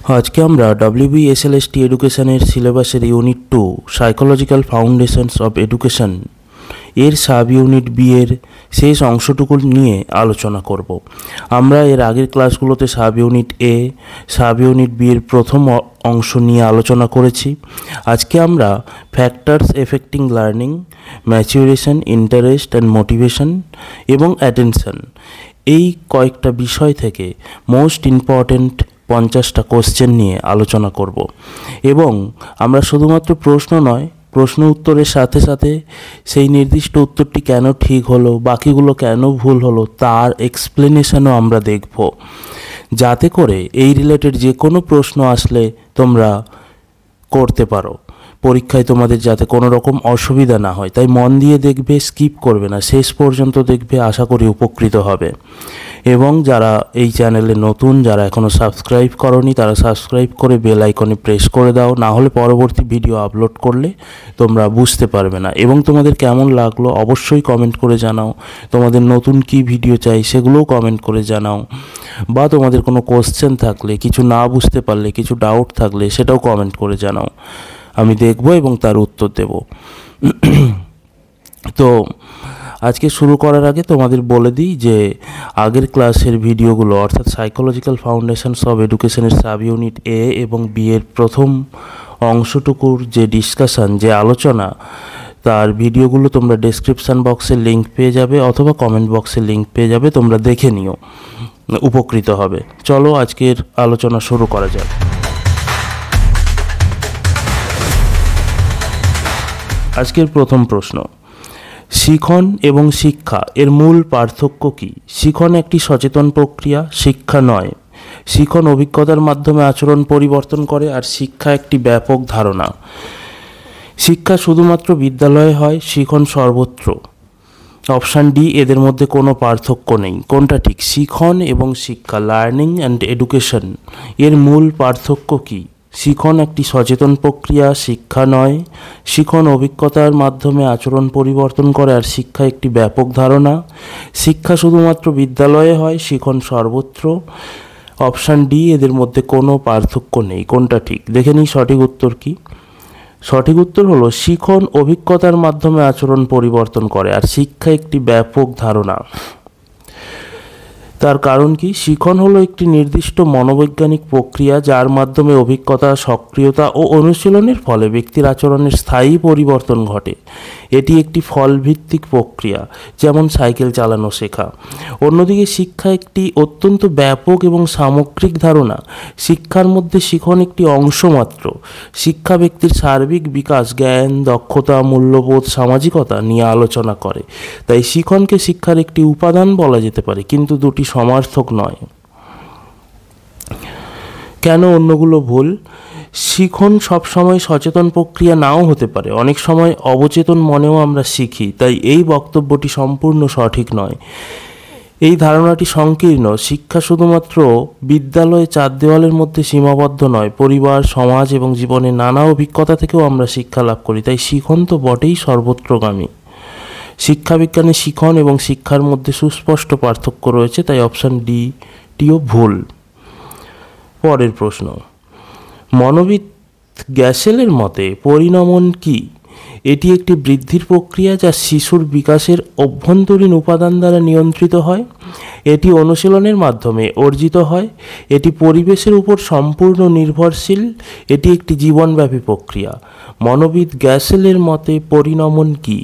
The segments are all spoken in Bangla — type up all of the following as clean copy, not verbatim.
আজকে আমরা WBSLST এডুকেশনের সিলেবাসের unit 2 psychological foundations of education এর সাব ইউনিট বি এর শেষ অংশটুকু নিয়ে আলোচনা করব। আমরা এর আগের ক্লাসগুলোতে সাব ইউনিট এ, সাব ইউনিট বি এর প্রথম অংশ নিয়ে আলোচনা করেছি। আজকে আমরা factors affecting learning, maturation, interest and motivation এবং অ্যাটেনশন এই কয়েকটা বিষয় থেকে মোস্ট ইম্পর্ট্যান্ট 50টা কোশ্চেন নিয়ে আলোচনা করব এবং আমরা শুধুমাত্র প্রশ্ন নয়, প্রশ্ন উত্তরের সাথে সাথে সেই নির্দিষ্ট উত্তরটি কেন ঠিক হলো, বাকিগুলো কেন ভুল হলো তার এক্সপ্লেনেশনও আমরা দেখব, যাতে করে এই রিলেটেড যে কোনো প্রশ্ন আসলে তোমরা করতে পারো, পরীক্ষায় তোমাদের যাতে কোনো রকম অসুবিধা না হয়। তাই মন দিয়ে দেখবে, স্কিপ করবে না, শেষ পর্যন্ত দেখবে, আশা করি উপকৃত হবে। এবং যারা এই চ্যানেলে নতুন, যারা এখনও সাবস্ক্রাইব করনি, তারা সাবস্ক্রাইব করে বেল আইকনে প্রেস করে দাও, না হলে পরবর্তী ভিডিও আপলোড করলে তোমরা বুঝতে পারবে না। এবং তোমাদের কেমন লাগলো অবশ্যই কমেন্ট করে জানাও, তোমাদের নতুন কি ভিডিও চাই সেগুলোও কমেন্ট করে জানাও, বা তোমাদের কোনো কোশ্চেন থাকলে, কিছু না বুঝতে পারলে, কিছু ডাউট থাকলে সেটাও কমেন্ট করে জানাও, আমি দেখব এবং তার উত্তর দেব। তো আজকে শুরু করার আগে তোমাদের বলে দিই যে আগের ক্লাসের ভিডিওগুলো, অর্থাৎ সাইকোলজিক্যাল ফাউন্ডেশনস অফ এডুকেশনের সাব ইউনিট এ এবং বি এর প্রথম অংশটুকুর যে ডিসকাশন, যে আলোচনা, তার ভিডিওগুলো তোমরা ডেসক্রিপশান বক্সে লিঙ্ক পেয়ে যাবে অথবা কমেন্ট বক্সে লিঙ্ক পেয়ে যাবে, তোমরা দেখে নিও, উপকৃত হবে। চলো আজকের আলোচনা শুরু করা যাক। আজকের প্রথম প্রশ্ন, শিখন এবং শিক্ষা এর মূল পার্থক্য কী? শিখন একটি সচেতন প্রক্রিয়া, শিক্ষা নয়। শিখন অভিজ্ঞতার মাধ্যমে আচরণ পরিবর্তন করে, আর শিক্ষা একটি ব্যাপক ধারণা। শিক্ষা শুধুমাত্র বিদ্যালয়ে হয়, শিখন সর্বত্র। অপশান ডি, এদের মধ্যে কোনো পার্থক্য নেই। কোনটা ঠিক? শিখন এবং শিক্ষা, লার্নিং অ্যান্ড এডুকেশন, এর মূল পার্থক্য কী? শিখন একটি সচেতন প্রক্রিয়া, শিক্ষা নয়। শিখন অভিজ্ঞতার মাধ্যমে আচরণ পরিবর্তন করে, আর শিক্ষা একটি ব্যাপক ধারণা। শিক্ষা শুধুমাত্র বিদ্যালয়ে হয়, শিখন সর্বত্র। অপশান ডি, এদের মধ্যে কোনো পার্থক্য নেই। কোনটা ঠিক? দেখে নিই সঠিক উত্তর কী। সঠিক উত্তর হলো শিখন অভিজ্ঞতার মাধ্যমে আচরণ পরিবর্তন করে, আর শিক্ষা একটি ব্যাপক ধারণা। তার কারণ কি? শিখন হলো একটি নির্দিষ্ট মনোবৈজ্ঞানিক প্রক্রিয়া যার মাধ্যমে অভিজ্ঞতা, সক্রিয়তা ও অনুশীলনের ফলে ব্যক্তির আচরণের স্থায়ী পরিবর্তন ঘটে। এটি একটি ফলভিত্তিক প্রক্রিয়া, যেমন সাইকেল চালানো শেখা। অন্যদিকে শিক্ষা একটি অত্যন্ত ব্যাপক এবং সামগ্রিক ধারণা। শিক্ষার মধ্যে শিখন একটি অংশ মাত্র। শিক্ষা ব্যক্তির সার্বিক বিকাশ, জ্ঞান, দক্ষতা, মূল্যবোধ, সামাজিকতা নিয়ে আলোচনা করে। তাই শিখনকে শিক্ষার একটি উপাদান বলা যেতে পারে, কিন্তু দুটি সমার্থক নয়। কেন অন্যগুলো ভুল? শিখন সবসময় সচেতন প্রক্রিয়া নাও হতে পারে, অনেক সময় অবচেতন মনেও আমরা শিখি, তাই এই বক্তব্যটি সম্পূর্ণ সঠিক নয়। এই ধারণাটি সংকীর্ণ। শিক্ষা শুধুমাত্র বিদ্যালয়ে চার দেওয়ালের মধ্যে সীমাবদ্ধ নয়, পরিবার, সমাজ এবং জীবনের নানা অভিজ্ঞতা থেকেও আমরা শিক্ষা লাভ করি, তাই শিখন তো বটেই সর্বত্রগামী। শিক্ষাবিজ্ঞানে শিখন এবং শিক্ষার মধ্যে সুস্পষ্ট পার্থক্য রয়েছে, তাই অপশান ডিটিও ভুল। পরের প্রশ্ন, মনোবিদ গ্যাসেলের মতে পরিণমন কি? এটি একটি বৃদ্ধির প্রক্রিয়া যা শিশুর বিকাশের অভ্যন্তরীণ উপাদান দ্বারা নিয়ন্ত্রিত হয়। এটি অনুশীলনের মাধ্যমে অর্জিত হয়। এটি পরিবেশের উপর সম্পূর্ণ নির্ভরশীল। এটি একটি জীবনব্যাপী প্রক্রিয়া। মনোবিদ গ্যাসেলের মতে পরিণমন কি?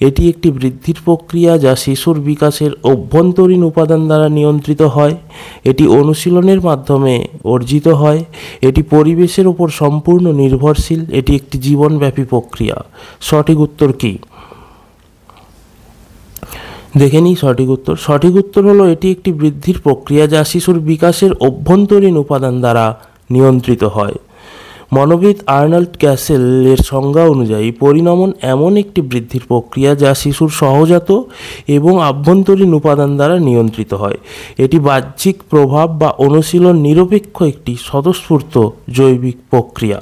এটি একটি বৃদ্ধির প্রক্রিয়া যা শিশুর বিকাশের অভ্যন্তরীণ উপাদান দ্বারা নিয়ন্ত্রিত হয়। এটি অনুশীলনের মাধ্যমে অর্জিত হয়। এটি পরিবেশের উপর সম্পূর্ণ নির্ভরশীল। এটি একটি জীবনব্যাপী প্রক্রিয়া। সঠিক উত্তর কি? দেখে নিই সঠিক উত্তর। সঠিক উত্তর হলো এটি একটি বৃদ্ধির প্রক্রিয়া যা শিশুর বিকাশের অভ্যন্তরীণ উপাদান দ্বারা নিয়ন্ত্রিত হয়। মনোবিদ আর্নল্ড গ্যাসেল এর সংজ্ঞা অনুযায়ী পরিণমন এমন একটি বৃদ্ধির প্রক্রিয়া যা শিশুর সহজাত এবং আভ্যন্তরীণ উপাদান দ্বারা নিয়ন্ত্রিত হয়। এটি বাহ্যিক প্রভাব বা অনুশীলন নিরপেক্ষ একটি স্বতঃস্ফূর্ত জৈবিক প্রক্রিয়া।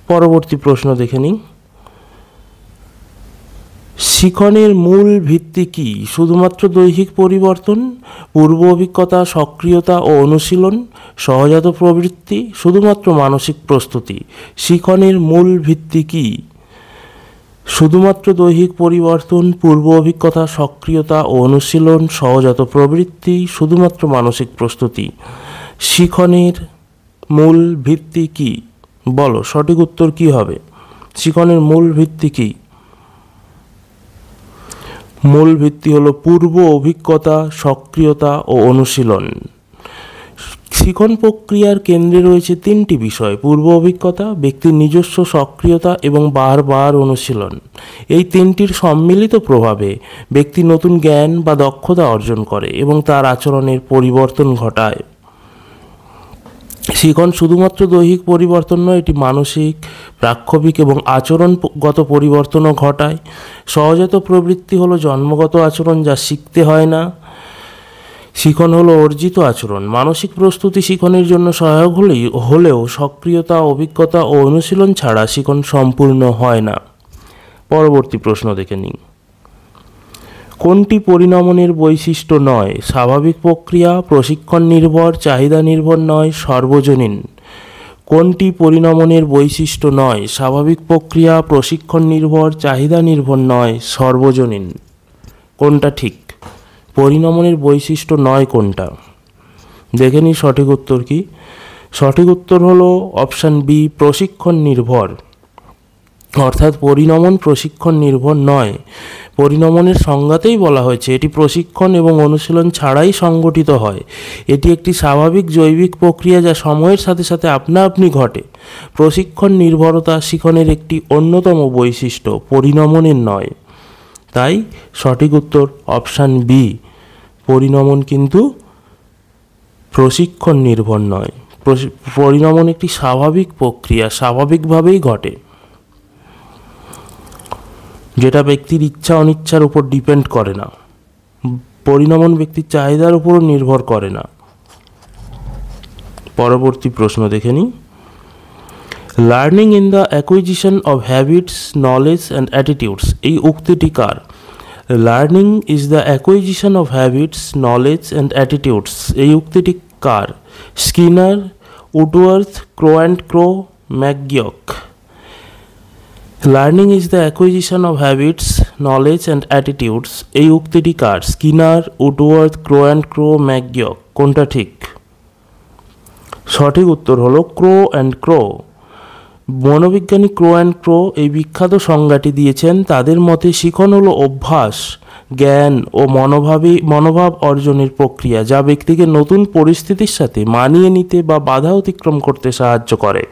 পরবর্তী প্রশ্ন দেখে নিই। শিখনের মূল ভিত্তি কি? শুধুমাত্র দৈহিক পরিবর্তন, পূর্ব অভিজ্ঞতা, সক্রিয়তা ও অনুশীলন, সহজাত প্রবৃত্তি, শুধুমাত্র মানসিক প্রস্তুতি। শিখনের মূল ভিত্তি কি? শুধুমাত্র দৈহিক পরিবর্তন, পূর্ব অভিজ্ঞতা, সক্রিয়তা ও অনুশীলন, সহজাত প্রবৃত্তি, শুধুমাত্র মানসিক প্রস্তুতি। শিখনের মূল ভিত্তি কি? বলো, সঠিক উত্তর কি হবে? শিখনের মূল ভিত্তি কি? মূল ভিত্তি হলো পূর্ব অভিজ্ঞতা, সক্রিয়তা ও অনুশীলন। শিখন প্রক্রিয়ার কেন্দ্রে রয়েছে তিনটি বিষয়: পূর্ব অভিজ্ঞতা, ব্যক্তির নিজস্ব সক্রিয়তা এবং বারবার অনুশীলন। এই তিনটির সম্মিলিত প্রভাবে ব্যক্তি নতুন জ্ঞান বা দক্ষতা অর্জন করে এবং তার আচরণের পরিবর্তন ঘটায়। শিখন শুধুমাত্র দৈহিক পরিবর্তন নয়, এটি মানসিক, প্রাক্ষবিক এবং আচরণগত পরিবর্তনও ঘটায়। সহজাত প্রবৃত্তি হলো জন্মগত আচরণ যা শিখতে হয় না। শিখন হলো অর্জিত আচরণ। মানসিক প্রস্তুতি শিখনের জন্য সহায়ক হলেও সক্রিয়তা, অভিজ্ঞতা ও অনুশীলন ছাড়া শিখন সম্পূর্ণ হয় না। পরবর্তী প্রশ্ন দেখে নিই। কোনটি পরিণমনের বৈশিষ্ট্য নয়? স্বাভাবিক প্রক্রিয়া, প্রশিক্ষণ নির্ভর, চাহিদা নির্ভর নয়, সর্বজনীন। কোনটি পরিণমনের বৈশিষ্ট্য নয়? স্বাভাবিক প্রক্রিয়া, প্রশিক্ষণ নির্ভর, চাহিদা নির্ভর নয়, সর্বজনীন। কোনটা ঠিক? পরিণমনের বৈশিষ্ট্য নয় কোনটা? দেখে নিই সঠিক উত্তর কি। সঠিক উত্তর হলো অপশান বি, প্রশিক্ষণ নির্ভর। অর্থাৎ পরিণমন প্রশিক্ষণ নির্ভর নয়। পরিণমনের সংজ্ঞাতেই বলা হয়েছে এটি প্রশিক্ষণ এবং অনুশীলন ছাড়াই সংগঠিত হয়। এটি একটি স্বাভাবিক জৈবিক প্রক্রিয়া যা সময়ের সাথে সাথে আপনা আপনি ঘটে। প্রশিক্ষণ নির্ভরতা শিখনের একটি অন্যতম বৈশিষ্ট্য, পরিণমনের নয়। তাই সঠিক উত্তর অপশান বি, পরিণমন কিন্তু প্রশিক্ষণ নির্ভর নয়। পরিণমন একটি স্বাভাবিক প্রক্রিয়া, স্বাভাবিকভাবেই ঘটে, যেটা ব্যক্তির ইচ্ছা অনিচ্ছার উপর ডিপেন্ড করে না। পরিণমন ব্যক্তির চাহিদার উপরও নির্ভর করে না। পরবর্তী প্রশ্ন দেখে নিই। Learning in the acquisition of habits, knowledge and attitudes, এই উক্তিটি কার? Learning is the acquisition of habits, knowledge and attitudes, এই উক্তিটি কার? Skinner, Woodworth, Crow and Crow, McGeoch. Learning is the acquisition of habits, knowledge and attitudes, এই উক্তিটি কার? Skinner, Woodworth, Crow and Crow, McGeoch. কোনটা ঠিক? সঠিক উত্তর হলো ক্রো অ্যান্ড ক্রো। মনোবিজ্ঞানী ক্রো অ্যান্ড ক্রো এই বিখ্যাত সংজ্ঞাটি দিয়েছেন। তাদের মতে শিখন হলো অভ্যাস, জ্ঞান ও মনোভাব অর্জনের প্রক্রিয়া যা ব্যক্তিকে নতুন পরিস্থিতির সাথে মানিয়ে নিতে বা বাধা অতিক্রম করতে সাহায্য করে।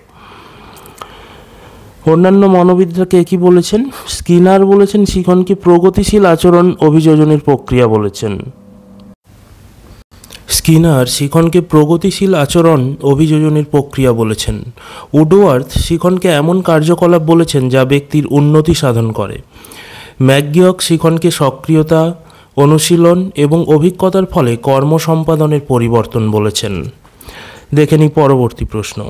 অন্যান্য মনোবিদরা কে কি বলেছেন? স্কিনার বলেছেন শিখনকে প্রগতিশীল আচরণ অভিযোজনের প্রক্রিয়া বলেছেন। স্কিনার শিখনকে প্রগতিশীল আচরণ অভিযোজনের প্রক্রিয়া বলেছেন। উডওয়ার্থ শিখনকে এমন কার্যকলাপ বলেছেন যা ব্যক্তির উন্নতি সাধন করে। ম্যাকগিয়ক শিখনকে সক্রিয়তা, অনুশীলন এবং অভিজ্ঞতার ফলে কর্ম সম্পাদনের পরিবর্তন বলেছেন। দেখে নিই পরবর্তী প্রশ্ন।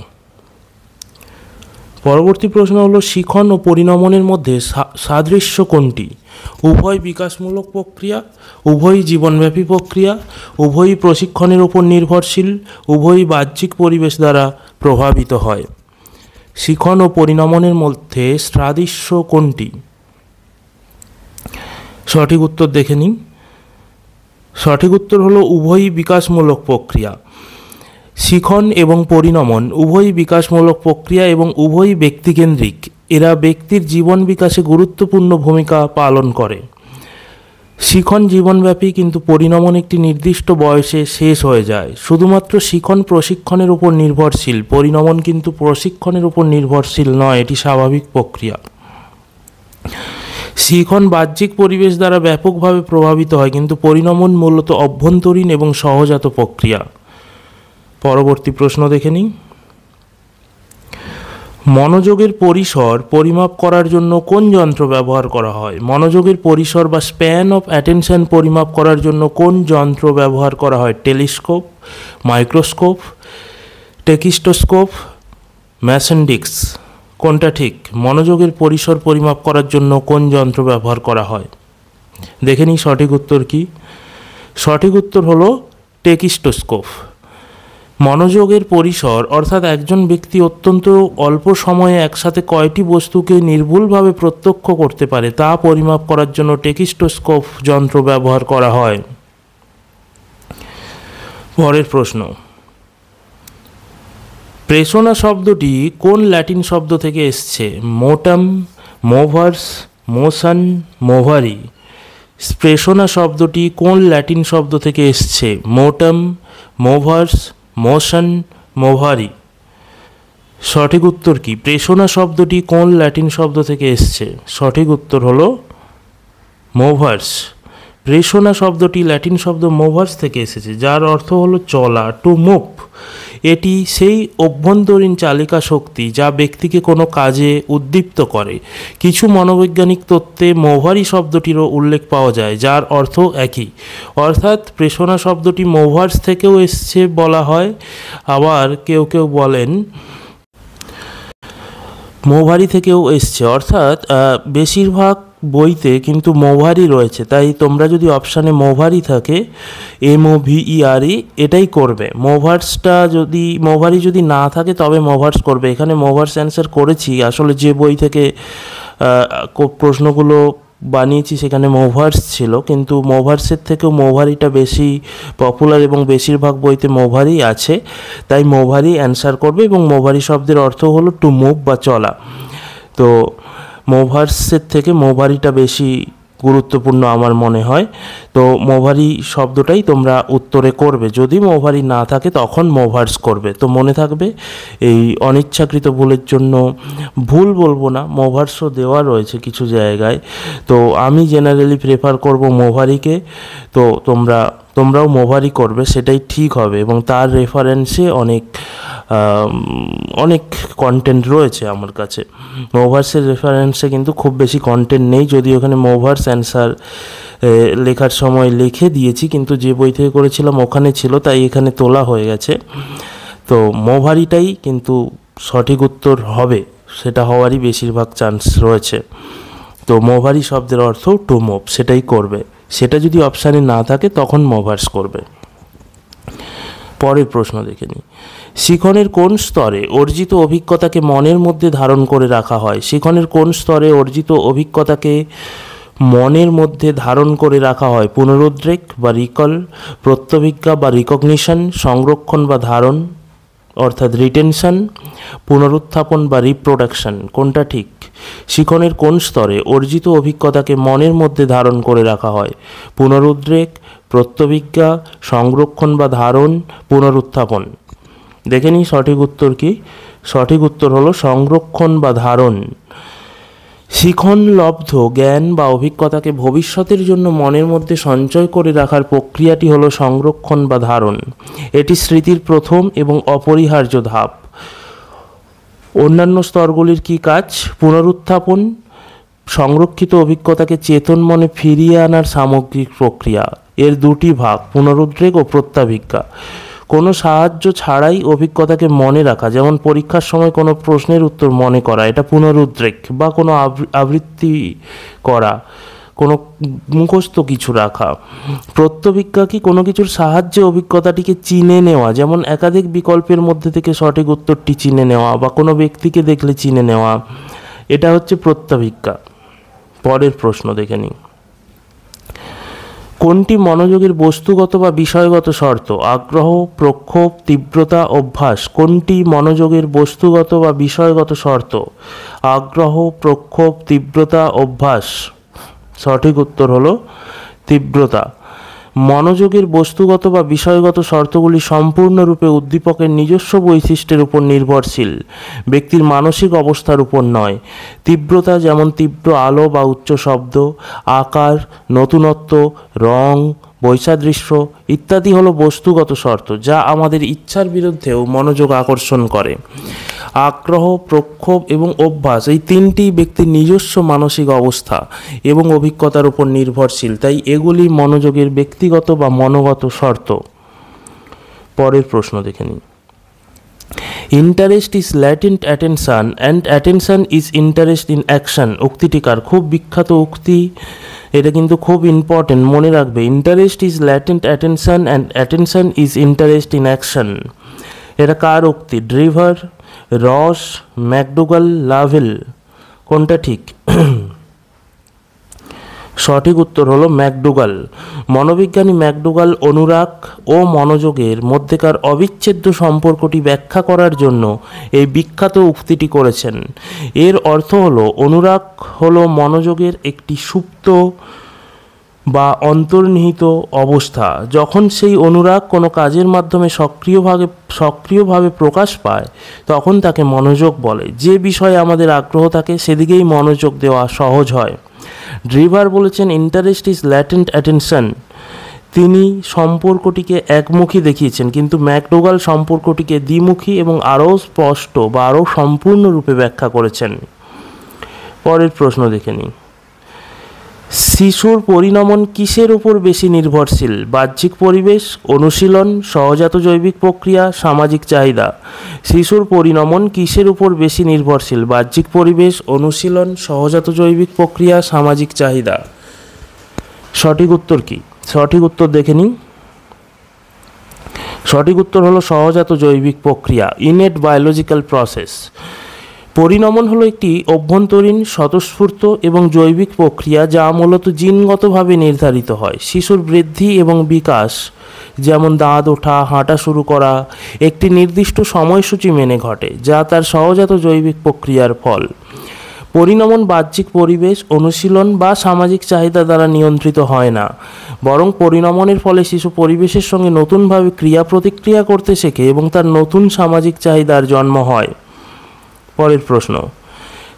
পরবর্তী প্রশ্ন হলো শিখন ও পরিণমনের মধ্যে সাদৃশ্য কোনটি? উভয় বিকাশমূলক প্রক্রিয়া, উভয়ই জীবনব্যাপী প্রক্রিয়া, উভয়ই প্রশিক্ষণের উপর নির্ভরশীল, উভয়ই বাহ্যিক পরিবেশ দ্বারা প্রভাবিত হয়। শিখন ও পরিণমনের মধ্যে সাদৃশ্য কোনটি? সঠিক উত্তর দেখে নিন। সঠিক উত্তর হলো উভয়ই বিকাশমূলক প্রক্রিয়া। শিখন এবং পরিণমন উভয়ই বিকাশমূলক প্রক্রিয়া এবং উভয়ই ব্যক্তিকেন্দ্রিক। এরা ব্যক্তির জীবন বিকাশে গুরুত্বপূর্ণ ভূমিকা পালন করে। শিখন জীবনব্যাপী, কিন্তু পরিণমন একটি নির্দিষ্ট বয়সে শেষ হয়ে যায়। শুধুমাত্র শিখন প্রশিক্ষণের উপর নির্ভরশীল, পরিণমন কিন্তু প্রশিক্ষণের উপর নির্ভরশীল নয়, এটি স্বাভাবিক প্রক্রিয়া। শিখন বাহ্যিক পরিবেশ দ্বারা ব্যাপকভাবে প্রভাবিত হয়, কিন্তু পরিণমন মূলত অভ্যন্তরীণ এবং সহজাত প্রক্রিয়া। পরবর্তী প্রশ্ন দেখে নিই। মনোযোগের পরিসর পরিমাপ করার জন্য কোন যন্ত্র ব্যবহার করা হয়? মনোযোগের পরিসর বা স্প্যান অফ অ্যাটেনশন পরিমাপ করার জন্য কোন যন্ত্র ব্যবহার করা হয়? টেলিস্কোপ, মাইক্রোস্কোপ, টেকিস্টোস্কোপ, ম্যাসেন্ডিক্স। কোনটা ঠিক? মনোযোগের পরিসর পরিমাপ করার জন্য কোন যন্ত্র ব্যবহার করা হয়? দেখে নিই সঠিক উত্তর কি। সঠিক উত্তর হলো টেকিস্টোস্কোপ। মনোযোগের পরিসর অর্থাৎ একজন ব্যক্তি অত্যন্ত অল্প সময়ে একসাথে কয়টি বস্তুকে নির্ভুলভাবে প্রত্যক্ষ করতে পারে তা পরিমাপ করার জন্য টেকিস্টোস্কোপ যন্ত্র ব্যবহার করা হয়। পরের প্রশ্ন, প্রেসোনা শব্দটি কোন ল্যাটিন শব্দ থেকে এসছে? মোটাম, মোভার্স, মোশন, মোভারি। প্রেসোনা শব্দটি কোন ল্যাটিন শব্দ থেকে এসছে? মোটাম, মোভার্স, মোশন, মোভারি। সঠিক উত্তর কি? প্রেসোনা শব্দটি কোন ল্যাটিন শব্দ থেকে এসছে? সঠিক উত্তর হলো মোভার্স। প্রেসোনা শব্দটি ল্যাটিন শব্দ মোভার্স থেকে এসেছে, যার অর্থ হলো চলা, টু মুভ। এটি সেই অভ্যন্তরীণ চালিকা শক্তি যা ব্যক্তিকে কোনো কাজে উদ্দীপ্ত করে। কিছু মনোবৈজ্ঞানিক তত্ত্বে মোভারি শব্দটিরও উল্লেখ পাওয়া যায়, যার অর্থ একই। অর্থাৎ প্রেসোনা শব্দটি মোভার্স থেকেও এসছে বলা হয়, আবার কেউ কেউ বলেন মোভারি থেকেও এসছে। অর্থাৎ বেশিরভাগ বইতে কিন্তু মোভারি রয়েছে, তাই তোমরা যদি অপশানে মোভারি থাকে, MOVERE, এটাই করবে। মোভারি যদি না থাকে তবে মোভার্স করবে। এখানে মোভার্স অ্যান্সার করেছি, আসলে যে বই থেকে প্রশ্নগুলো বানিয়েছি সেখানে মোভার্স ছিল, কিন্তু মোভার্সের থেকেও মোভারিটা বেশি পপুলার এবং বেশিরভাগ বইতে মোভারি আছে, তাই মোভারি অ্যান্সার করবে। এবং মোভারি শব্দের অর্থ হলো টু মুভ বা চলা। তো মোভার্সের থেকে মোভারিটা বেশি গুরুত্বপূর্ণ আমার মনে হয়। তো মোভারি শব্দটাই তোমরা উত্তরে করবে। যদি মোভারি না থাকে তখন মোভার্স করবে। তো মনে থাকবে, এই অনিচ্ছাকৃত ভুলের জন্য ভুল বলবো না, মোভার্সও দেওয়া রয়েছে কিছু জায়গায়। তো আমি জেনারেলি প্রেফার করব মোভারিকে। তো তোমরাও মোভারি করবে, সেটাই ঠিক হবে। এবং তার রেফারেন্সে অনেক কন্টেন্ট রয়েছে আমার কাছে। মোভার্সের রেফারেন্সে কিন্তু খুব বেশি কন্টেন্ট নেই, যদিও ওখানে মোভার্স অ্যান্সার লেখার সময় লিখে দিয়েছি, কিন্তু যে বই থেকে করেছিলাম ওখানে ছিল, তাই এখানে তোলা হয়ে গেছে। তো মোভারিটাই কিন্তু সঠিক উত্তর হবে, সেটা হওয়ারই বেশিরভাগ চান্স রয়েছে। তো মোভারি শব্দের অর্থ টু মুভ, সেটাই করবে। সেটা যদি অপশানে না থাকে তখন মোভার্স করবে। পরের প্রশ্ন দেখে নিই। শিখনের কোন স্তরে অর্জিত অভিজ্ঞতাকে মনের মধ্যে ধারণ করে রাখা হয়? শিখনের কোন স্তরে অর্জিত অভিজ্ঞতাকে মনের মধ্যে ধারণ করে রাখা হয়? পুনরুদ্রেক বা রিকল, প্রত্যভিজ্ঞা বা রিকগনিশন, সংরক্ষণ বা ধারণ অর্থাৎ রিটেনশন, পুনরুত্থাপন বা রিপ্রোডাকশন। কোনটা ঠিক? শিখনের কোন স্তরে অর্জিত অভিজ্ঞতাকে মনের মধ্যে ধারণ করে রাখা হয়? পুনরুদ্রেক, প্রত্যভিজ্ঞা, সংরক্ষণ বা ধারণ, পুনরুত্থাপন। দেখে নিই সঠিক উত্তর কি। সঠিক উত্তর হলো সংরক্ষণ বা ধারণ। শিখনলব্ধ জ্ঞান বা অভিজ্ঞতাকে ভবিষ্যতের জন্য মনের মধ্যে সঞ্চয় করে রাখার প্রক্রিয়াটি হলো সংরক্ষণ বা ধারণ। এটি স্মৃতির প্রথম এবং অপরিহার্য ধাপ। অন্যান্য স্তরগুলির কি কাজ? পুনরুত্থাপন সংরক্ষিত অভিজ্ঞতাকে চেতন মনে ফিরিয়ে আনার সামগ্রিক প্রক্রিয়া। এর দুটি ভাগ, পুনরুদ্রেক ও প্রত্যাভিজ্ঞা। কোনো সাহায্য ছাড়াই অভিজ্ঞতাকে মনে রাখা, যেমন পরীক্ষার সময় কোনো প্রশ্নের উত্তর মনে করা, এটা পুনরুদ্রেক। বা কোনো আবৃত্তি করা, কোনো মুখস্থ কিছু রাখা। প্রত্যভিজ্ঞা কি? কোনো কিছুর সাহায্যে অভিজ্ঞতাটিকে চিনে নেওয়া, যেমন একাধিক বিকল্পের মধ্যে থেকে সঠিক উত্তরটি চিনে নেওয়া বা কোনো ব্যক্তিকে দেখলে চিনে নেওয়া, এটা হচ্ছে প্রত্যভিজ্ঞা। পরের প্রশ্ন দেখে নিই। কোনটি মনোযোগের বস্তুগত বা বিষয়গত শর্ত? আগ্রহ, প্রক্ষোভ, তীব্রতা, অভ্যাস। কোনটি মনোযোগের বস্তুগত বা বিষয়গত শর্ত? আগ্রহ, প্রক্ষোভ, তীব্রতা, অভ্যাস। সঠিক উত্তর হলো তীব্রতা। মনোযোগের বস্তুগত বা বিষয়গত শর্তগুলি সম্পূর্ণরূপে উদ্দীপকের নিজস্ব বৈশিষ্ট্যের উপর নির্ভরশীল, ব্যক্তির মানসিক অবস্থার উপর নয়। তীব্রতা যেমন তীব্র আলো বা উচ্চ শব্দ, আকার, নতুনত্ব, রং, বৈসাদৃশ্য ইত্যাদি হলো বস্তুগত শর্ত, যা আমাদের ইচ্ছার বিরুদ্ধেও মনোযোগ আকর্ষণ করে। আগ্রহ, প্রক্ষোভ এবং অভ্যাস এই তিনটি ব্যক্তির নিজস্ব মানসিক অবস্থা এবং অভিজ্ঞতার উপর নির্ভরশীল, তাই এগুলি মনোযোগের ব্যক্তিগত বা মনোগত শর্ত। পরের প্রশ্ন দেখে নিই। Interest is latent attention and attention is interest in action. উক্তিটিকার খুব বিখ্যাত উক্তি, এটা কিন্তু খুব ইম্পর্টেন্ট, মনে রাখবে। Interest is latent attention and attention is interest in action. এটা কার উক্তি? ড্রিভার, রস, ম্যাকডুগাল, লাভেল। কোনটা ঠিক? সঠিক উত্তর হলো ম্যাকডুগাল। মনোবিজ্ঞানী ম্যাকডুগাল অনুরাগ ও মনোযোগের মধ্যেকার অবিচ্ছেদ্য সম্পর্কটি ব্যাখ্যা করার জন্য এই বিখ্যাত উক্তিটি করেছেন। এর অর্থ হলো অনুরাগ হলো মনোযোগের একটি সুপ্ত বা অন্তর্নিহিত অবস্থা। যখন সেই অনুরাগ কোনো কাজের মাধ্যমে সক্রিয়ভাবে প্রকাশ পায় তখন তাকে মনোযোগ বলে। যে বিষয়ে আমাদের আগ্রহ থাকে সেদিকেই মনোযোগ দেওয়া সহজ হয়। ড্রিভার বলেছেন ইন্টারেস্ট ইজ ল্যাটেন্ট অ্যাটেনশন। তিনি সম্পর্কটিকে একমুখী দেখিয়েছেন, কিন্তু ম্যাকডুগাল সম্পর্কটিকে দ্বিমুখী এবং আরও স্পষ্ট বা আরও সম্পূর্ণরূপে ব্যাখ্যা করেছেন। পরের প্রশ্ন দেখে নিই। শিশুর পরিণমন কিসের উপর বেশি নির্ভরশীল? বাহ্যিক পরিবেশ, অনুশীলন, সহজাত জৈবিক প্রক্রিয়া, সামাজিক চাহিদা। শিশুর পরিণমন কিসের উপর বেশি নির্ভরশীল? বাহ্যিক পরিবেশ, অনুশীলন, সহজাত জৈবিক প্রক্রিয়া, সামাজিক চাহিদা। সঠিক উত্তর কি? সঠিক উত্তর দেখে নিই। সঠিক উত্তর হলো সহজাত জৈবিক প্রক্রিয়া, ইনেট বায়োলজিক্যাল প্রসেস। পরিণমন হলো একটি অভ্যন্তরীণ, স্বতঃস্ফূর্ত এবং জৈবিক প্রক্রিয়া যা মূলত জিনগতভাবে নির্ধারিত হয়। শিশুর বৃদ্ধি এবং বিকাশ, যেমন দাঁত ওঠা, হাঁটা শুরু করা, একটি নির্দিষ্ট সময়সূচি মেনে ঘটে যা তার সহজাত জৈবিক প্রক্রিয়ার ফল। পরিণমন বাহ্যিক পরিবেশ, অনুশীলন বা সামাজিক চাহিদা দ্বারা নিয়ন্ত্রিত হয় না, বরং পরিণমনের ফলে শিশু পরিবেশের সঙ্গে নতুনভাবে ক্রিয়া প্রতিক্রিয়া করতে শেখে এবং তার নতুন সামাজিক চাহিদার জন্ম হয়। পরের প্রশ্ন,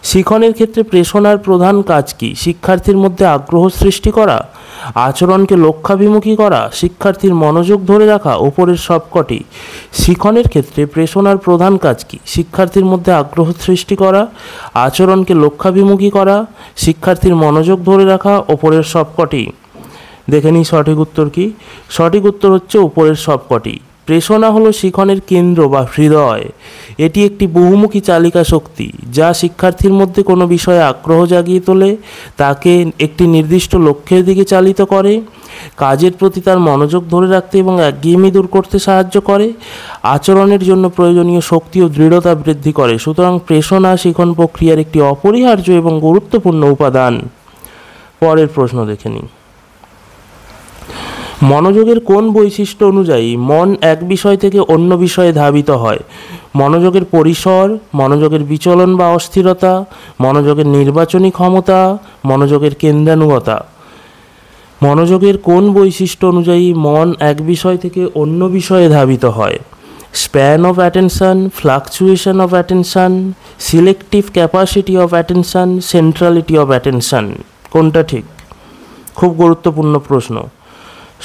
শিখনের ক্ষেত্রে প্রেষণার প্রধান কাজ কি? শিক্ষার্থীর মধ্যে আগ্রহ সৃষ্টি করা, আচরণকে লক্ষ্যাভিমুখী করা, শিক্ষার্থীর মনোযোগ ধরে রাখা, ওপরের সবকটি। শিখনের ক্ষেত্রে প্রেষণার প্রধান কাজ কি? শিক্ষার্থীর মধ্যে আগ্রহ সৃষ্টি করা, আচরণকে লক্ষ্যাভিমুখী করা, শিক্ষার্থীর মনোযোগ ধরে রাখা, ওপরের সবকটি। দেখে নিই সঠিক উত্তর কি। সঠিক উত্তর হচ্ছে উপরের সবকটি। প্রেষণা হলো শিখনের কেন্দ্র বা হৃদয়। এটি একটি বহুমুখী চালিকা শক্তি যা শিক্ষার্থীর মধ্যে কোনো বিষয়ে আগ্রহ জাগিয়ে তোলে, তাকে একটি নির্দিষ্ট লক্ষ্যের দিকে চালিত করে, কাজের প্রতি তার মনোযোগ ধরে রাখতে এবং একঘেয়েমি দূর করতে সাহায্য করে, আচরণের জন্য প্রয়োজনীয় শক্তি ও দৃঢ়তা বৃদ্ধি করে। সুতরাং প্রেষণা শিখন প্রক্রিয়ার একটি অপরিহার্য এবং গুরুত্বপূর্ণ উপাদান। পরের প্রশ্ন দেখে নিই। মনোযোগের কোন বৈশিষ্ট্য অনুযায়ী মন এক বিষয় থেকে অন্য বিষয়ে ধাবিত হয়? মনোযোগের পরিসর, মনোযোগের বিচলন বা অস্থিরতা, মনোযোগের নির্বাচনী ক্ষমতা, মনোযোগের কেন্দ্রানুগতা। মনোযোগের কোন বৈশিষ্ট্য অনুযায়ী মন এক বিষয় থেকে অন্য বিষয়ে ধাবিত হয়? Span of attention, fluctuation of attention, selective capacity of attention, centrality of attention. কোনটা ঠিক? খুব গুরুত্বপূর্ণ প্রশ্ন।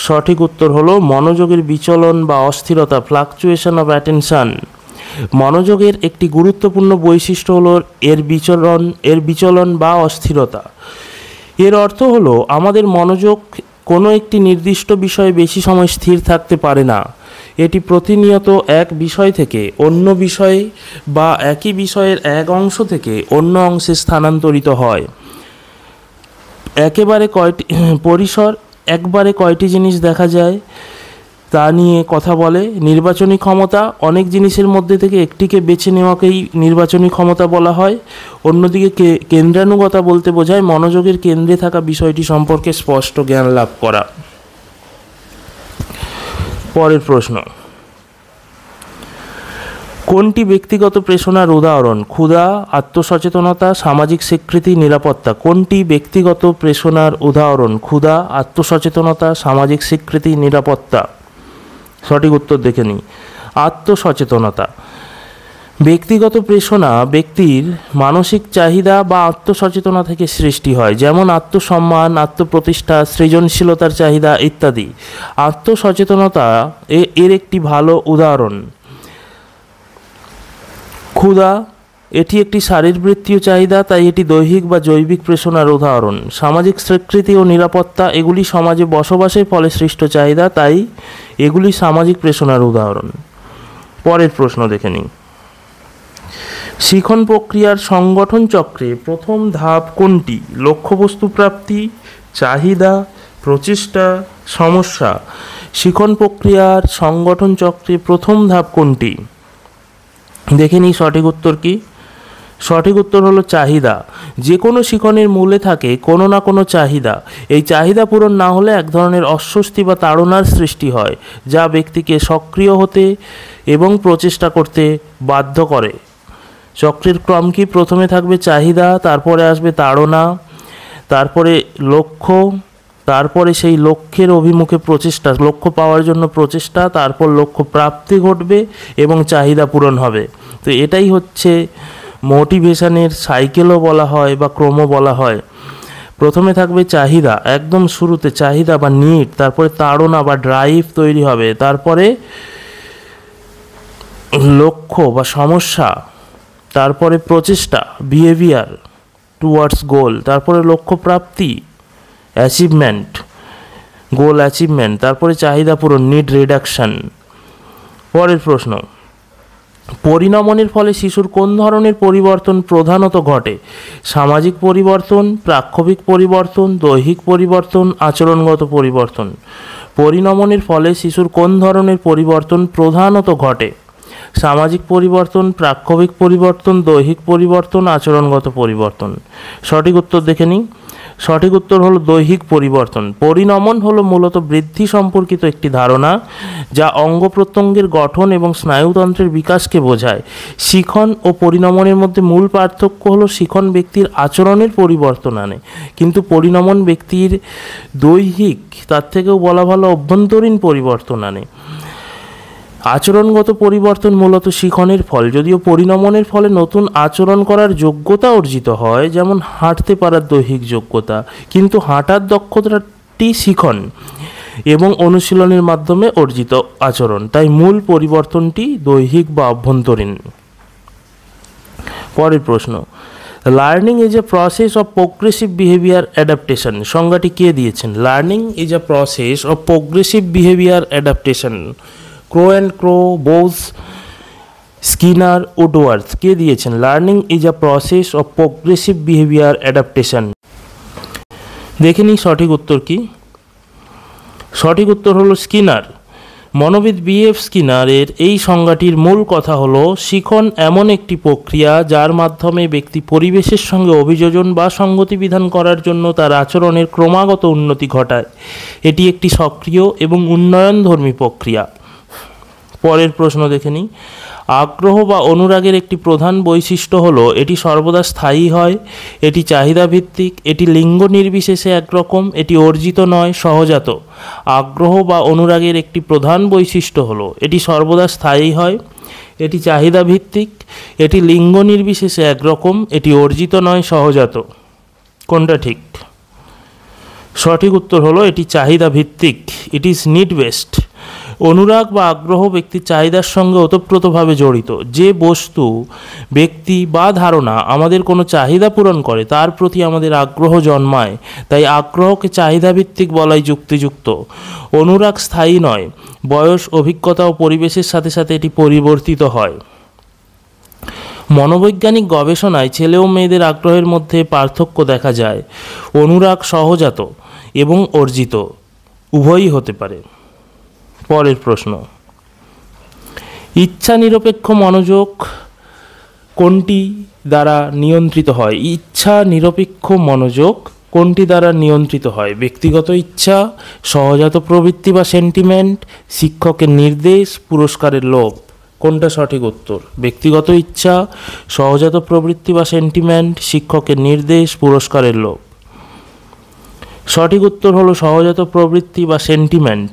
সঠিক উত্তর হলো মনোযোগের বিচলন বা অস্থিরতা, ফ্লাকচুয়েশন অফ অ্যাটেনশন। মনোযোগের একটি গুরুত্বপূর্ণ বৈশিষ্ট্য হলো এর বিচলন বা অস্থিরতা। এর অর্থ হলো আমাদের মনোযোগ কোনো একটি নির্দিষ্ট বিষয়ে বেশি সময় স্থির থাকতে পারে না। এটি প্রতিনিয়ত এক বিষয় থেকে অন্য বিষয়ে বা একই বিষয়ের এক অংশ থেকে অন্য অংশে স্থানান্তরিত হয়। একবারে কয়টি জিনিস দেখা যায় তা নিয়ে কথা বলে। নির্বাচনী ক্ষমতা, অনেক জিনিসের মধ্যে থেকে একটিকে বেছে নেওয়াকেই নির্বাচনী ক্ষমতা বলা হয়। অন্যদিকে কেন্দ্রানুগতা বলতে বোঝায় মনোযোগের কেন্দ্রে থাকা বিষয়টি সম্পর্কে স্পষ্ট জ্ঞান লাভ করা। পরের প্রশ্ন, কোনটি ব্যক্তিগত প্রেষণার উদাহরণ? ক্ষুধা, আত্মসচেতনতা, সামাজিক স্বীকৃতি, নিরাপত্তা। কোনটি ব্যক্তিগত প্রেষণার উদাহরণ? ক্ষুধা, আত্মসচেতনতা, সামাজিক স্বীকৃতি, নিরাপত্তা। সঠিক উত্তর দেখে নিই। আত্মসচেতনতা। ব্যক্তিগত প্রেষণা ব্যক্তির মানসিক চাহিদা বা আত্মসচেতনা থেকে সৃষ্টি হয়, যেমন আত্মসম্মান, আত্মপ্রতিষ্ঠা, সৃজনশীলতার চাহিদা ইত্যাদি। আত্মসচেতনতা এর একটি ভালো উদাহরণ। ক্ষুধা, এটি একটি শারীরবৃত্তীয় চাহিদা, তাই এটি দৈহিক বা জৈবিক প্রেষণার উদাহরণ। সামাজিক স্বীকৃতি ও নিরাপত্তা, এগুলি সমাজে বসবাসের ফলে সৃষ্ট চাহিদা, তাই এগুলি সামাজিক প্রেষণার উদাহরণ। পরের প্রশ্ন দেখে নিই। শিখন প্রক্রিয়ার সংগঠন চক্রে প্রথম ধাপ কোনটি? লক্ষ্যবস্তু প্রাপ্তি, চাহিদা, প্রচেষ্টা, সমস্যা। শিখন প্রক্রিয়ার সংগঠন চক্রে প্রথম ধাপ কোনটি? দেখে নিই সঠিক উত্তর কি। সঠিক উত্তর হলো চাহিদা। যে কোনো শিখনের মূলে থাকে কোনো না কোনো চাহিদা। এই চাহিদা পূরণ না হলে এক ধরনের অস্বস্তি বা তাড়নার সৃষ্টি হয়, যা ব্যক্তিকে সক্রিয় হতে এবং প্রচেষ্টা করতে বাধ্য করে। চক্রের ক্রম কি? প্রথমে থাকবে চাহিদা, তারপরে আসবে তাড়না, তারপরে লক্ষ্য, তারপরে সেই লক্ষ্যের অভিমুখে প্রচেষ্টা, লক্ষ্য পাওয়ার জন্য প্রচেষ্টা, তারপর লক্ষ্য প্রাপ্তি ঘটবে এবং চাহিদা পূরণ হবে। তো এটাই হচ্ছে মোটিভেশনের সাইকেলও বলা হয় বা ক্রম বলা হয়। প্রথমে থাকবে চাহিদা, একদম শুরুতে চাহিদা বা নিড, তারপরে তাড়না বা ড্রাইভ তৈরি হবে, তারপরে লক্ষ্য বা সমস্যা, তারপরে প্রচেষ্টা বিহেভিয়ার টুয়ার্ডস গোল, তারপরে লক্ষ্য প্রাপ্তি অ্যাচিভমেন্ট, গোল অ্যাচিভমেন্ট, তারপরে চাহিদা পূরণ নিড রিডাকশন। পরের প্রশ্ন, পরিণমনের ফলে শিশুর কোন ধরনের পরিবর্তন প্রধানত ঘটে? সামাজিক পরিবর্তন, প্রাক্ষবিক পরিবর্তন, দৈহিক পরিবর্তন, আচরণগত পরিবর্তন। পরিণমনের ফলে শিশুর কোন ধরনের পরিবর্তন প্রধানত ঘটে? সামাজিক পরিবর্তন, প্রাক্ষবিক পরিবর্তন, দৈহিক পরিবর্তন, আচরণগত পরিবর্তন। সঠিক উত্তর দেখে নিই। সঠিক উত্তর হলো দৈহিক পরিবর্তন। পরিণমন হলো মূলত বৃদ্ধি সম্পর্কিত একটি ধারণা, যা অঙ্গ প্রত্যঙ্গের গঠন এবং স্নায়ুতন্ত্রের বিকাশকে বোঝায়। শিখন ও পরিণমনের মধ্যে মূল পার্থক্য হলো শিখন ব্যক্তির আচরণের পরিবর্তন আনে, কিন্তু পরিণমন ব্যক্তির দৈহিক, তার থেকেও বলা ভালো অভ্যন্তরীণ পরিবর্তন আনে। আচরণগত পরিবর্তন মূলত শিখনের ফল, যদিও পরিণমনের ফলে নতুন আচরণ করার যোগ্যতা অর্জিত হয়, যেমন হাঁটতে পারার দৈহিক যোগ্যতা, কিন্তু হাঁটার দক্ষতাটি শিখন এবং অনুশীলনের মাধ্যমে অর্জিত আচরণ। তাই মূল পরিবর্তনটি দৈহিক বা অভ্যন্তরীণ। পরের প্রশ্ন, learning is a process of progressive behaviour adaptation. সংজ্ঞাটি কে দিয়েছেন? Learning is a process of progressive behaviour adaptation. Crow and Crow, Bose, Skinner, Woodworth. কে দিয়েছেন? Learning is a process of progressive behaviour adaptation. দেখে নিই সঠিক উত্তর কি। সঠিক উত্তর হলো স্কিনার। মনোবিদ বিএফ স্কিনারের এই সংজ্ঞাটির মূল কথা হলো, শিখন এমন একটি প্রক্রিয়া যার মাধ্যমে ব্যক্তি পরিবেশের সঙ্গে অভিযোজন বা সঙ্গতি বিধান করার জন্য তার আচরণের ক্রমাগত উন্নতি ঘটায়। এটি একটি সক্রিয় এবং উন্নয়নধর্মী প্রক্রিয়া। পরের প্রশ্ন দেখে নিই। আগ্রহ বা অনুরাগের একটি প্রধান বৈশিষ্ট্য হলো এটি সর্বদা স্থায়ী হয়, এটি চাহিদা ভিত্তিক, এটি লিঙ্গ নির্বিশেষে একরকম, এটি অর্জিত নয়, সহজাত। আগ্রহ বা অনুরাগের একটি প্রধান বৈশিষ্ট্য হলো এটি সর্বদা স্থায়ী হয়, এটি চাহিদা ভিত্তিক, এটি লিঙ্গ নির্বিশেষে একরকম, এটি অর্জিত নয়, সহজাত। কোনটা ঠিক? সঠিক উত্তর হলো এটি চাহিদা ভিত্তিক। It is need based. অনুরাগ বা আগ্রহ ব্যক্তির চাহিদার সঙ্গে ওতপ্রোতভাবে জড়িত। যে বস্তু, ব্যক্তি বা ধারণা আমাদের কোনো চাহিদা পূরণ করে তার প্রতি আমাদের আগ্রহ জন্মায়, তাই আগ্রহকে চাহিদাভিত্তিক বলাই যুক্তিযুক্ত। অনুরাগ স্থায়ী নয়, বয়স, অভিজ্ঞতা ও পরিবেশের সাথে সাথে এটি পরিবর্তিত হয়। মনোবৈজ্ঞানিক গবেষণায় ছেলে ও মেয়েদের আগ্রহের মধ্যে পার্থক্য দেখা যায়। অনুরাগ সহজাত এবং অর্জিত, উভয়ই হতে পারে। পরের প্রশ্ন, ইচ্ছা নিরপেক্ষ মনোযোগ কোনটি দ্বারা নিয়ন্ত্রিত হয়? ইচ্ছা নিরপেক্ষ মনোযোগ কোনটি দ্বারা নিয়ন্ত্রিত হয়? ব্যক্তিগত ইচ্ছা, সহজাত প্রবৃত্তি বা সেন্টিমেন্ট, শিক্ষকের নির্দেশ, পুরস্কারের লোভ। কোনটা সঠিক উত্তর? ব্যক্তিগত ইচ্ছা, সহজাত প্রবৃত্তি বা সেন্টিমেন্ট, শিক্ষকের নির্দেশ, পুরস্কারের লোভ। সঠিক উত্তর হলো সহজাত প্রবৃত্তি বা সেন্টিমেন্ট।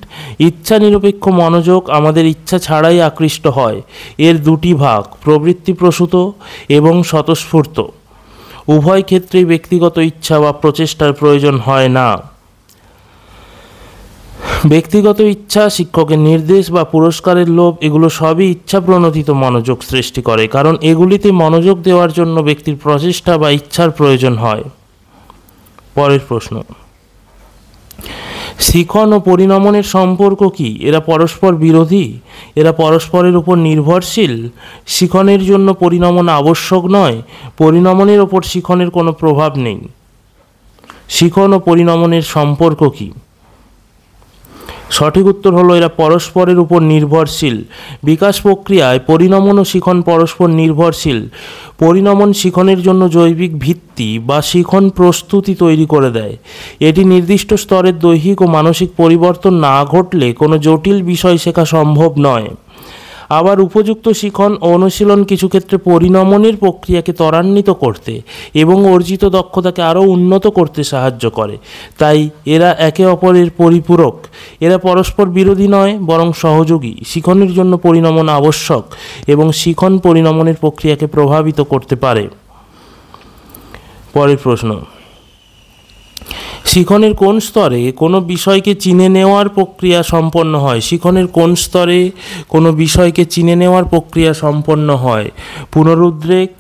ইচ্ছা নিরপেক্ষ মনোযোগ আমাদের ইচ্ছা ছাড়াই আকৃষ্ট হয়। এর দুটি ভাগ, প্রবৃত্তি প্রসূত এবং স্বতঃস্ফূর্ত। উভয় ক্ষেত্রেই ব্যক্তিগত ইচ্ছা বা প্রচেষ্টার প্রয়োজন হয় না। ব্যক্তিগত ইচ্ছা, শিক্ষকের নির্দেশ বা পুরস্কারের লোভ, এগুলো সবই ইচ্ছা প্রণোদিত মনোযোগ সৃষ্টি করে, কারণ এগুলিতে মনোযোগ দেওয়ার জন্য ব্যক্তির প্রচেষ্টা বা ইচ্ছার প্রয়োজন হয়। পরের প্রশ্ন, শিখন ও পরিণমনের সম্পর্ক কি? এরা পরস্পর বিরোধী? এরা পরস্পরের উপর নির্ভরশীল? শিখনের জন্য পরিণমন আবশ্যক নয়? পরিণমনের ওপর শিখনের কোনো প্রভাব নেই? শিখন ও পরিণমনের সম্পর্ক কি? সঠিক উত্তর হলো এরা পরস্পরের উপর নির্ভরশীল। বিকাশ প্রক্রিয়ায় পরিণমন ও শিখন পরস্পর নির্ভরশীল। পরিণমন শিখনের জন্য জৈবিক ভিত্তি বা শিখন প্রস্তুতি তৈরি করে দেয়। এটি নির্দিষ্ট স্তরের দৈহিক ও মানসিক পরিবর্তন না ঘটলে কোনো জটিল বিষয় শেখা সম্ভব নয়। আবার উপযুক্ত শিখন ও অনুশীলন কিছু ক্ষেত্রে পরিণমনের প্রক্রিয়াকে ত্বরান্বিত করতে এবং অর্জিত দক্ষতাকে আরও উন্নত করতে সাহায্য করে। তাই এরা একে অপরের পরিপূরক। এরা পরস্পর বিরোধী নয়, বরং সহযোগী। শিখনের জন্য পরিণমন আবশ্যক এবং শিখন পরিণমনের প্রক্রিয়াকে প্রভাবিত করতে পারে। পরের প্রশ্ন, শিখনের কোন স্তরে কোনো বিষয়কে চিনে নেওয়ার প্রক্রিয়া সম্পন্ন হয়? শিখনের কোন স্তরে কোনো বিষয়কে চিনে নেওয়ার প্রক্রিয়া সম্পন্ন হয়? পুনরুদ্রেক,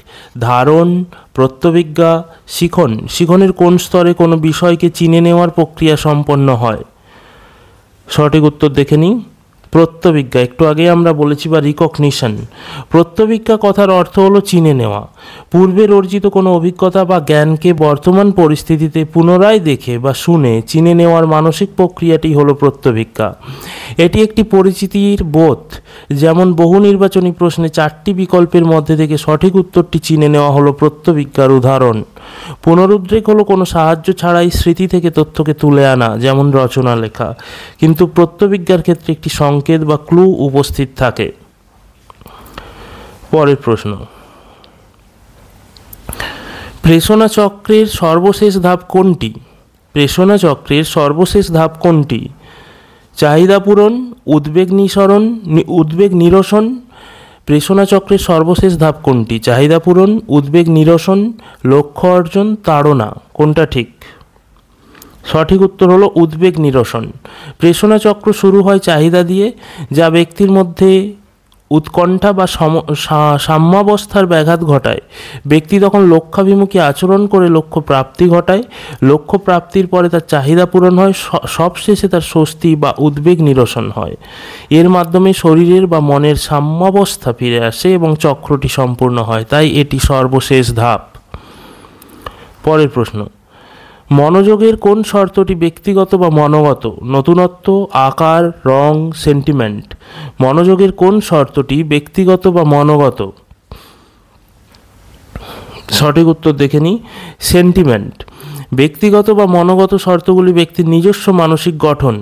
ধারণ, প্রত্যবিজ্ঞা, শিখন। শিখনের কোন স্তরে কোনো বিষয়কে চিনে নেওয়ার প্রক্রিয়া সম্পন্ন হয়? সঠিক উত্তর দেখে নিই। প্রত্যবিজ্ঞা, একটু আগে আমরা বলেছি, বা রিকগনিশন। প্রত্যবিজ্ঞা কথার অর্থ হলো চিনে নেওয়া। পূর্বের অর্জিত কোনো অভিজ্ঞতা বা জ্ঞানকে বর্তমান পরিস্থিতিতে পুনরায় দেখে বা শুনে চিনে নেওয়ার মানসিক প্রক্রিয়াটি হলো প্রত্যবিজ্ঞা। এটি একটি পরিচিতির বোধ। যেমন বহু নির্বাচনী প্রশ্নে 4টি বিকল্পের মধ্যে থেকে সঠিক উত্তরটি চিনে নেওয়া হলো প্রত্যবিজ্ঞার উদাহরণ। পুনরুদ্রেক হলো কোনো সাহায্য ছাড়াই স্মৃতি থেকে তথ্যকে তুলে আনা, যেমন রচনা লেখা। কিন্তু প্রত্যবিজ্ঞার ক্ষেত্রে একটি সংকেত বা ক্লু উপস্থিত থাকে। পরের প্রশ্ন, প্রেষণা চক্রের সর্বশেষ ধাপ কোনটি? প্রেষণা চক্রের সর্বশেষ ধাপ কোনটি? চাহিদা পূরণ, উদ্বেগ নিরসন। প্রেষণা চক্রের সর্বশেষ ধাপ কোনটি? চাহিদা পূরণ, উদ্বেগ নিরসন, লক্ষ্য অর্জন, তাড়না। কোনটা ঠিক? সঠিক উত্তর হলো উদ্বেগ নিরসন। প্রেষণা চক্র শুরু হয় চাহিদা দিয়ে, যা ব্যক্তির মধ্যে উৎকণ্ঠা বা সাম্যাবস্থার ব্যাঘাত ঘটায়। ব্যক্তি তখন লক্ষ্যাভিমুখী আচরণ করে লক্ষ্য প্রাপ্তি ঘটায়। লক্ষ্য প্রাপ্তির পরে তার চাহিদা পূরণ হয়, সবশেষে তার স্বস্তি বা উদ্বেগ নিরসন হয়। এর মাধ্যমে শরীরের বা মনের সাম্যাবস্থা ফিরে আসে এবং চক্রটি সম্পূর্ণ হয়। তাই এটি সর্বশেষ ধাপ। পরের প্রশ্ন, মনোযোগের কোন শর্তটি ব্যক্তিগত বা মনোগত? নতুনত্ব, আকার, রং, সেন্টিমেন্ট। মনোযোগের কোন শর্তটি ব্যক্তিগত বা মনোগত? সঠিক উত্তর দেখে নিই। সেন্টিমেন্ট। ব্যক্তিগত বা মনোগত শর্তগুলি ব্যক্তির নিজস্ব মানসিক গঠন,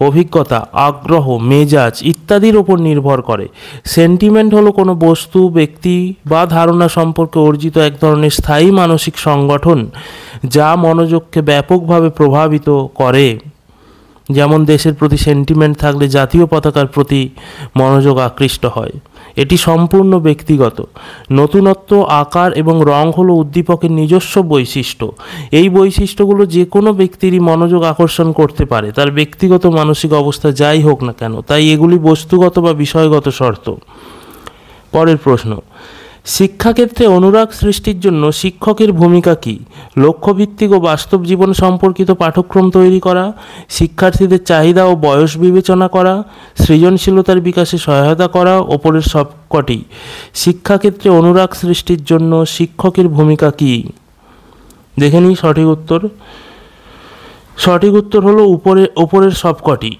অভিজ্ঞতা, আগ্রহ, মেজাজ ইত্যাদির ওপর নির্ভর করে। সেন্টিমেন্ট হলো কোনো বস্তু, ব্যক্তি বা ধারণা সম্পর্কে অর্জিত এক ধরনের স্থায়ী মানসিক সংগঠন যা মনোযোগকে ব্যাপকভাবে প্রভাবিত করে। যেমন দেশের প্রতি সেন্টিমেন্ট থাকলে জাতীয় পতাকার প্রতি মনোযোগ আকৃষ্ট হয়। এটি সম্পূর্ণ ব্যক্তিগত। নতুনত্ব, আকার এবং রং হলো উদ্দীপকের নিজস্ব বৈশিষ্ট্য। এই বৈশিষ্ট্যগুলো যে কোনো ব্যক্তিরই মনোযোগ আকর্ষণ করতে পারে, তার ব্যক্তিগত মানসিক অবস্থা যাই হোক না কেন। তাই এগুলি বস্তুগত বা বিষয়গত শর্ত। পরের প্রশ্ন, শিক্ষাক্ষেত্রে অনুরাগ সৃষ্টির জন্য শিক্ষকের ভূমিকা কী? লক্ষ্যভিত্তিক ও বাস্তব জীবন সম্পর্কিত পাঠ্যক্রম তৈরি করা, শিক্ষার্থীদের চাহিদা ও বয়স বিবেচনা করা, সৃজনশীলতার বিকাশে সহায়তা করা, ওপরের সবকটি। শিক্ষাক্ষেত্রে অনুরাগ সৃষ্টির জন্য শিক্ষকের ভূমিকা কী? দেখে নিই সঠিক উত্তর। সঠিক উত্তর হলো উপরের সবকটি,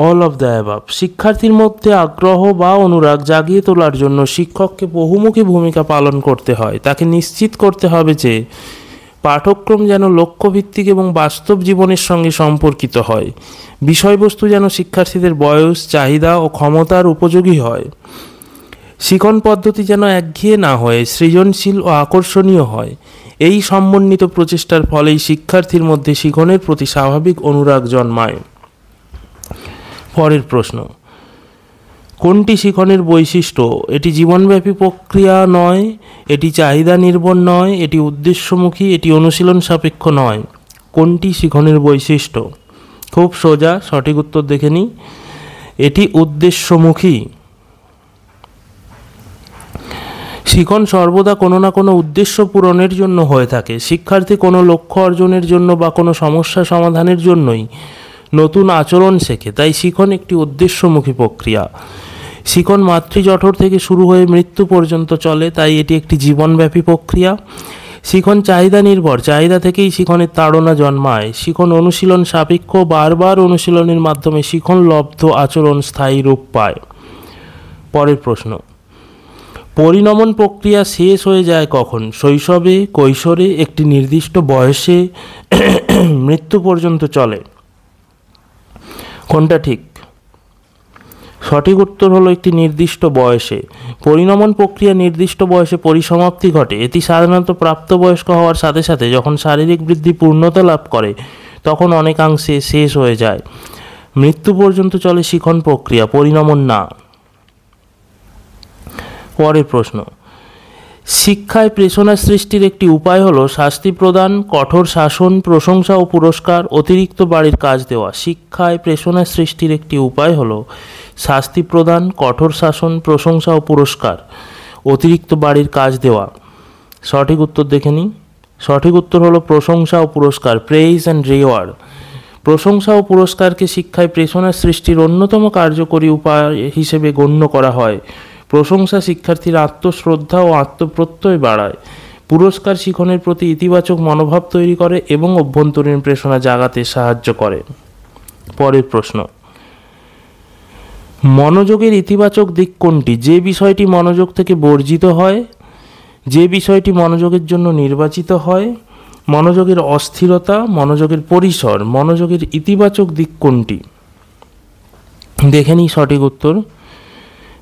অল অফ দ্য অ্যাবাভ। শিক্ষার্থীর মধ্যে আগ্রহ বা অনুরাগ জাগিয়ে তোলার জন্য শিক্ষককে বহুমুখী ভূমিকা পালন করতে হয়। তাকে নিশ্চিত করতে হবে যে পাঠ্যক্রম যেন লক্ষ্যভিত্তিক এবং বাস্তব জীবনের সঙ্গে সম্পর্কিত হয়। বিষয়বস্তু যেন শিক্ষার্থীদের বয়স, চাহিদা ও ক্ষমতার উপযোগী হয়। শিখন পদ্ধতি যেন একঘেয়ে না হয়ে সৃজনশীল ও আকর্ষণীয় হয়। এই সমন্বিত প্রচেষ্টার ফলেই শিক্ষার্থীর মধ্যে শিখনের প্রতি স্বাভাবিক অনুরাগ জন্মায়। পরের প্রশ্ন, কোনটি শিখনের বৈশিষ্ট্য? এটি জীবনব্যাপী প্রক্রিয়া নয়, এটি চাহিদা নির্ভর নয়, এটি উদ্দেশ্যমুখী, এটি অনুশীলন সাপেক্ষ নয়। কোনটি শিখনের বৈশিষ্ট্য? খুব সোজা, সঠিক উত্তর দেখে নিই। এটি উদ্দেশ্যমুখী। শিখন সর্বদা কোনো না কোনো উদ্দেশ্য পূরণের জন্য হয়ে থাকে। শিক্ষার্থী কোনো লক্ষ্য অর্জনের জন্য বা কোনো সমস্যা সমাধানের জন্যই নতুন আচরণ শেখে। তাই শিখন একটি উদ্দেশ্যমুখী প্রক্রিয়া। শিখন মাতৃজঠর থেকে শুরু হয়ে মৃত্যু পর্যন্ত চলে, তাই এটি একটি জীবনব্যাপী প্রক্রিয়া। শিখন চাহিদা নির্ভর, চাহিদা থেকেই শিখনের তাড়না জন্মায়। শিখন অনুশীলন সাপেক্ষ, বারবার অনুশীলনের মাধ্যমে শিখন লব্ধ আচরণ স্থায়ী রূপ পায়। পরের প্রশ্ন, পরিণমন প্রক্রিয়া শেষ হয়ে যায় কখন? শৈশবে, কৈশোরে, একটি নির্দিষ্ট বয়সে, মৃত্যু পর্যন্ত চলে। কোনটা ঠিক? সঠিক উত্তর হলো একটি নির্দিষ্ট বয়সে। পরিণমন প্রক্রিয়া নির্দিষ্ট বয়সে পরিসমাপ্তি ঘটে। এটি সাধারণত প্রাপ্তবয়স্ক হওয়ার সাথে সাথে যখন শারীরিক বৃদ্ধি পূর্ণতা লাভ করে তখন অনেকাংশে শেষ হয়ে যায়। মৃত্যু পর্যন্ত চলে শিখন প্রক্রিয়া, পরিণমন না। পরের প্রশ্ন, শিক্ষায় প্রেরণা সৃষ্টির একটি উপায় হলো শাস্তি প্রদান, কঠোর শাসন, প্রশংসা ও পুরস্কার, অতিরিক্ত বাড়ির কাজ দেওয়া। শিক্ষায় প্রেরণা সৃষ্টির একটি উপায় হলো শাস্তি প্রদান, কঠোর শাসন, প্রশংসা ও পুরস্কার, অতিরিক্ত বাড়ির কাজ দেওয়া। সঠিক উত্তর দেখে নিই। সঠিক উত্তর হলো প্রশংসা ও পুরস্কার, প্রেইজ অ্যান্ড রিওয়ার্ড। প্রশংসা ও পুরস্কারকে শিক্ষায় প্রেরণা সৃষ্টির অন্যতম কার্যকরী উপায় হিসেবে গণ্য করা হয়। প্রশংসা শিক্ষার্থীর আত্মশ্রদ্ধা ও আত্মপ্রত্যয় বাড়ায়। পুরস্কার শিখনের প্রতি ইতিবাচক মনোভাব তৈরি করে এবং অভ্যন্তরীণ প্রেরণা জাগাতে সাহায্য করে। পরের প্রশ্ন, মনোযোগের ইতিবাচক দিক কোনটি? যে বিষয়টি মনোযোগ থেকে বর্জিত হয়, যে বিষয়টি মনোযোগের জন্য নির্বাচিত হয়, মনোযোগের অস্থিরতা, মনোযোগের পরিসর। মনোযোগের ইতিবাচক দিক কোনটি? দেখে নিই সঠিক উত্তর।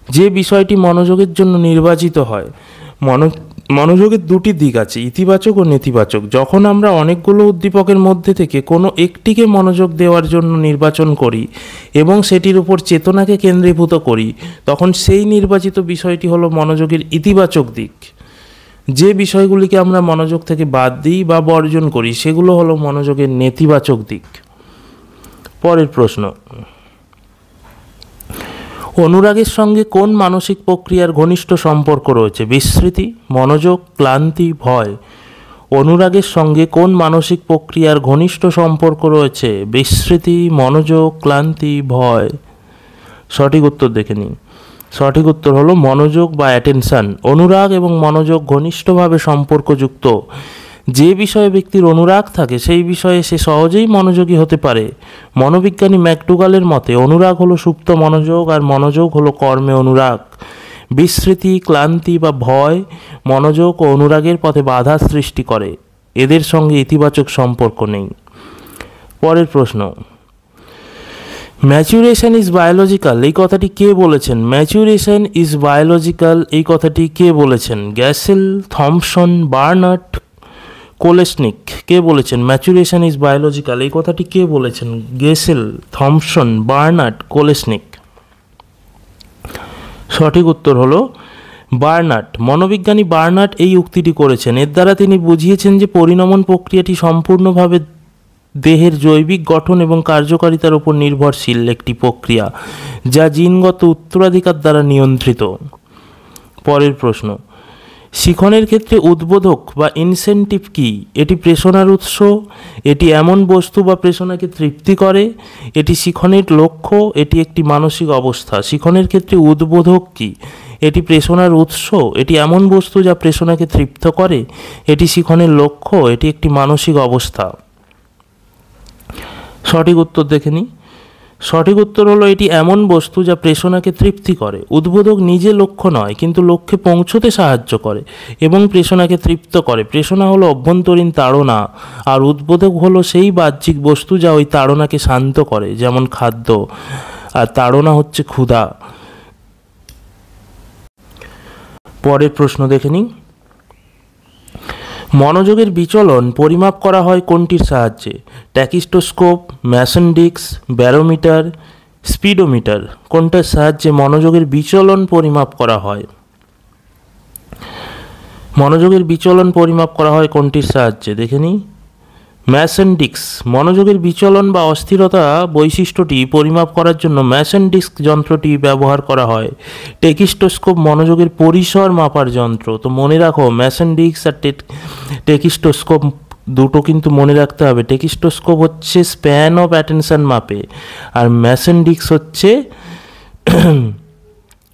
যে বিষয়টি মনোযোগের জন্য নির্বাচিত হয়। মনোযোগের দুটি দিক আছে, ইতিবাচক ও নেতিবাচক। যখন আমরা অনেকগুলো উদ্দীপকের মধ্যে থেকে কোনো একটিকে মনোযোগ দেওয়ার জন্য নির্বাচন করি এবং সেটির উপর চেতনাকে কেন্দ্রীভূত করি, তখন সেই নির্বাচিত বিষয়টি হলো মনোযোগের ইতিবাচক দিক। যে বিষয়গুলিকে আমরা মনোযোগ থেকে বাদ দিই বা বর্জন করি সেগুলো হলো মনোযোগের নেতিবাচক দিক। পরের প্রশ্ন, অনুরাগের সঙ্গে কোন মানসিক প্রক্রিয়ার ঘনিষ্ঠ সম্পর্ক রয়েছে? বিস্মৃতি, মনোযোগ, ক্লান্তি, ভয়। অনুরাগের সঙ্গে কোন মানসিক প্রক্রিয়ার ঘনিষ্ঠ সম্পর্ক রয়েছে? বিস্মৃতি, মনোযোগ, ক্লান্তি, ভয়। সঠিক উত্তর দেখে নিন। সঠিক উত্তর হলো মনোযোগ বা অ্যাটেনশন। অনুরাগ এবং মনোযোগ ঘনিষ্ঠভাবে সম্পর্কযুক্ত। যে বিষয়ে ব্যক্তির অনুরাগ থাকে সেই বিষয়ে সে সহজেই মনোযোগী হতে পারে। মনোবিজ্ঞানী ম্যাকডুগালের মতে অনুরাগ হলো সুপ্ত মনোযোগ আর মনোযোগ হলো কর্মে অনুরাগ। বিস্মৃতি, ক্লান্তি বা ভয় মনোযোগ ও অনুরাগের পথে বাধা সৃষ্টি করে। এদের সঙ্গে ইতিবাচক সম্পর্ক নেই। পরের প্রশ্ন, ম্যাচুরেশন ইজ বায়োলজিক্যাল এই কথাটি কে বলেছেন? ম্যাচুরেশন ইজ বায়োলজিক্যাল এই কথাটি কে বলেছেন? গ্যাসেল, থমসন, বার্নার্ড, কোলেসনিক। কে বলেছেন ম্যাচুরেশন ইজ বায়োলজিক্যাল এই কথাটি কে বলেছেন? গ্যাসেল, থমসন, বার্নার্ড, কোলেসনিক। সঠিক উত্তর হলো বার্নার্ড। মনোবিজ্ঞানী বার্নার্ড এই উক্তিটি করেছেন। এর দ্বারা তিনি বুঝিয়েছেন যে পরিণমন প্রক্রিয়াটি সম্পূর্ণভাবে দেহের জৈবিক গঠন এবং কার্যকারিতার উপর নির্ভরশীল একটি প্রক্রিয়া যা জিনগত উত্তরাধিকার দ্বারা নিয়ন্ত্রিত। পরের প্রশ্ন, শিখনের ক্ষেত্রে উদ্বোধক বা ইনসেন্টিভ কি? এটি প্রেরণার উৎস, এটি এমন বস্তু বা প্রেরণাকে তৃপ্তি করে, এটি শিখনের লক্ষ্য, এটি একটি মানসিক অবস্থা। শিখনের ক্ষেত্রে উদ্বোধক কি? এটি প্রেরণার উৎস, এটি এমন বস্তু যা প্রেরণাকে তৃপ্ত করে, এটি শিখনের লক্ষ্য, এটি একটি মানসিক অবস্থা। সঠিক উত্তর দেখে নিই। সঠিক উত্তর হলো এটি এমন বস্তু যা প্রেরণাকে তৃপ্তি করে। উদ্বোধক নিজে লক্ষ্য নয় কিন্তু লক্ষ্যে পৌঁছতে সাহায্য করে এবং প্রেরণাকে তৃপ্ত করে। প্রেরণা হলো অভ্যন্তরীণ তাড়না আর উদ্বোধক হলো সেই বাহ্যিক বস্তু যা ওই তাড়নাকে শান্ত করে, যেমন খাদ্য, আর তাড়না হচ্ছে ক্ষুধা। পরের প্রশ্ন দেখে নিই। মনোযোগের বিচলন পরিমাপ করা হয় কোনটির সাহায্যে? ট্যাকিস্টোস্কোপ, ম্যাসন ডিস্ক, ব্যারোমিটার, স্পিডোমিটার। কোনটার সাহায্যে মনোযোগের বিচলন পরিমাপ করা হয়? মনোযোগের বিচলন পরিমাপ করা হয় কোনটির সাহায্যে? দেখে নিই। Masson disc. মনোযোগের বিচলন বা অস্থিরতা বৈশিষ্ট্যটি পরিমাপ করার জন্য ম্যাসন ডিস্ক যন্ত্রটি ব্যবহার করা হয়। টেকিস্টোস্কোপ মনোযোগের পরিসর মাপার যন্ত্র। তো মনে রাখো ম্যাসন ডিস্ক আর টেকিস্টোস্কোপ দুটো কিন্তু মনে রাখতে হবে। টেকিস্টোস্কোপ হচ্ছে স্প্যান অফ অ্যাটেনশন মাপে, আর ম্যাসন ডিস্ক হচ্ছে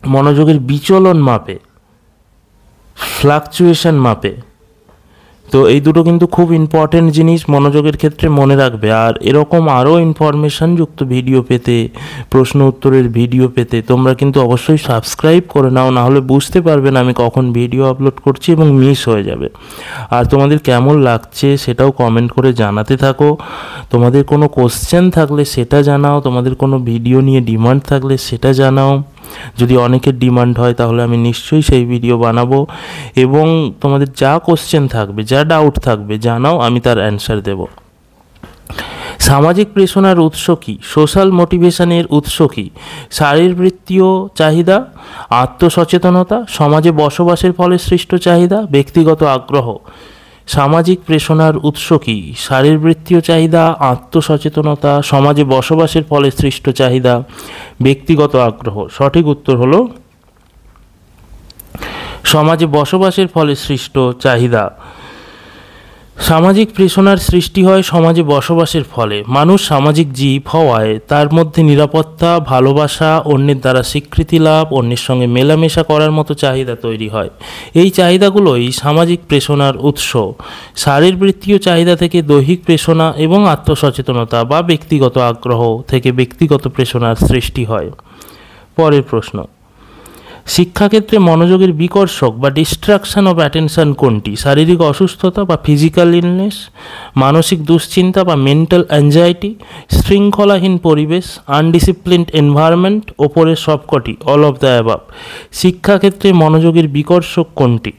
মনোযোগের বিচলন মাপে, ফ্লাকচুয়েশন মাপে। তো এই দুটো কিন্তু খুব ইম্পর্টেন্ট জিনিস, মনোযোগের ক্ষেত্রে মনে রাখবে। আর এরকম আরও ইনফরমেশনযুক্ত ভিডিও পেতে, প্রশ্ন উত্তরের ভিডিও পেতে তোমরা কিন্তু অবশ্যই সাবস্ক্রাইব করে নাও, নাহলে বুঝতে পারবে না আমি কখন ভিডিও আপলোড করছি এবং মিস হয়ে যাবে। আর তোমাদের কেমন লাগছে সেটাও কমেন্ট করে জানাতে থাকো। তোমাদের কোনো কোশ্চেন থাকলে সেটা জানাও, তোমাদের কোনো ভিডিও নিয়ে ডিমান্ড থাকলে সেটা জানাও। যদি অনেকের ডিমান্ড হয় তাহলে আমি নিশ্চয়ই সেই ভিডিও বানাবো, এবং তোমাদের যা কোশ্চেন থাকবে, যা ডাউট থাকবে জানাও, আমি তার অ্যান্সার দেব। সামাজিক প্রেরণার উৎস কী? সোশ্যাল মোটিভেশনের উৎস কী? শারীরবৃত্তীয় চাহিদা, আত্মসচেতনতা, সমাজে বসবাসের ফলে সৃষ্ট চাহিদা, ব্যক্তিগত আগ্রহ। সামাজিক প্রেরণার উৎস কী? শারীরবৃত্তীয় চাহিদা, আত্মসচেতনতা, সমাজে বসবাসের ফলে সৃষ্ট চাহিদা, ব্যক্তিগত আগ্রহ। সঠিক উত্তর হলো সমাজে বসবাসের ফলে সৃষ্ট চাহিদা। সামাজিক প্রেরণার সৃষ্টি হয় সমাজে বসবাসের ফলে। মানুষ সামাজিক জীব হওয়ায় তার মধ্যে নিরাপত্তা, ভালোবাসা, অন্যের দ্বারা স্বীকৃতি লাভ, অন্যের সঙ্গে মেলামেশা করার মতো চাহিদা তৈরি হয়। এই চাহিদাগুলোই সামাজিক প্রেরণার উৎস। শারীরবৃত্তীয় চাহিদা থেকে দৈহিক প্রেরণা এবং আত্মসচেতনতা বা ব্যক্তিগত আগ্রহ থেকে ব্যক্তিগত প্রেরণার সৃষ্টি হয়। পরের প্রশ্ন, শিক্ষাক্ষেত্রে মনোযোগের বিকর্ষক বা ডিস্ট্রাকশন অফ অ্যাটেনশন কোনটি? শারীরিক অসুস্থতা বা ফিজিক্যাল ইলনেস, মানসিক দুশ্চিন্তা বা মেন্টাল অ্যাংজাইটি, শৃঙ্খলাহীন পরিবেশ, আনডিসিপ্লিনড এনভায়রনমেন্ট, ওপরের সবকটি, অল অফ দ্য অ্যাবাভ। শিক্ষাক্ষেত্রে মনোযোগের বিকর্ষক কোনটি?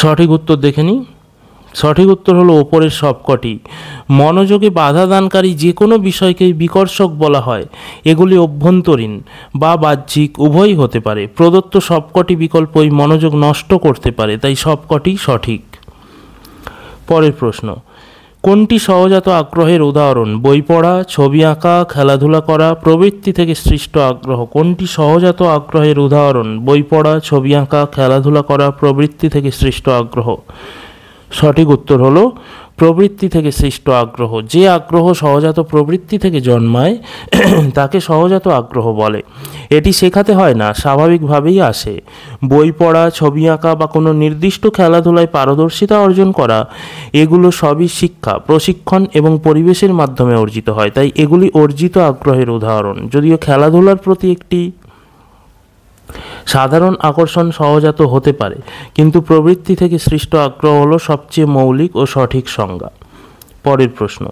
সঠিক উত্তর দেখে নিই। সঠিক উত্তর হলো ওপরের সবকটি। মনোযোগে বাধা দানকারী যে কোনো বিষয়কেই বিকর্ষক বলা হয়। এগুলি অভ্যন্তরীণ বা বাহ্যিক উভয়ই হতে পারে। প্রদত্ত সবকটি বিকল্পই মনোযোগ নষ্ট করতে পারে, তাই সবকটি সঠিক। পরের প্রশ্ন, কোনটি সহজাত আগ্রহের উদাহরণ? বই পড়া, ছবি আঁকা, খেলাধুলা করা, প্রবৃত্তি থেকে সৃষ্ট আগ্রহ। কোনটি সহজাত আগ্রহের উদাহরণ? বই পড়া, ছবি আঁকা, খেলাধুলা করা, প্রবৃত্তি থেকে সৃষ্ট আগ্রহ। সঠিক উত্তর হলো প্রবৃত্তি থেকে সৃষ্ট আগ্রহ। যে আগ্রহ সহজাত প্রবৃত্তি থেকে জন্মায় তাকে সহজাত আগ্রহ বলে। এটি শেখাতে হয় না, স্বাভাবিকভাবেই আসে। বই পড়া, ছবি আঁকা বা কোনো নির্দিষ্ট খেলাধুলায় পারদর্শিতা অর্জন করা, এগুলো সবই শিক্ষা, প্রশিক্ষণ এবং পরিবেশের মাধ্যমে অর্জিত হয়, তাই এগুলি অর্জিত আগ্রহের উদাহরণ। যদিও খেলাধুলার প্রতি একটি সাধারণ আকর্ষণ সহজাত হতে পারে, কিন্তু প্রবৃত্তি থেকে সৃষ্ট আগ্রহ হলো সবচেয়ে মৌলিক ও সঠিক সংজ্ঞা। পরের প্রশ্ন,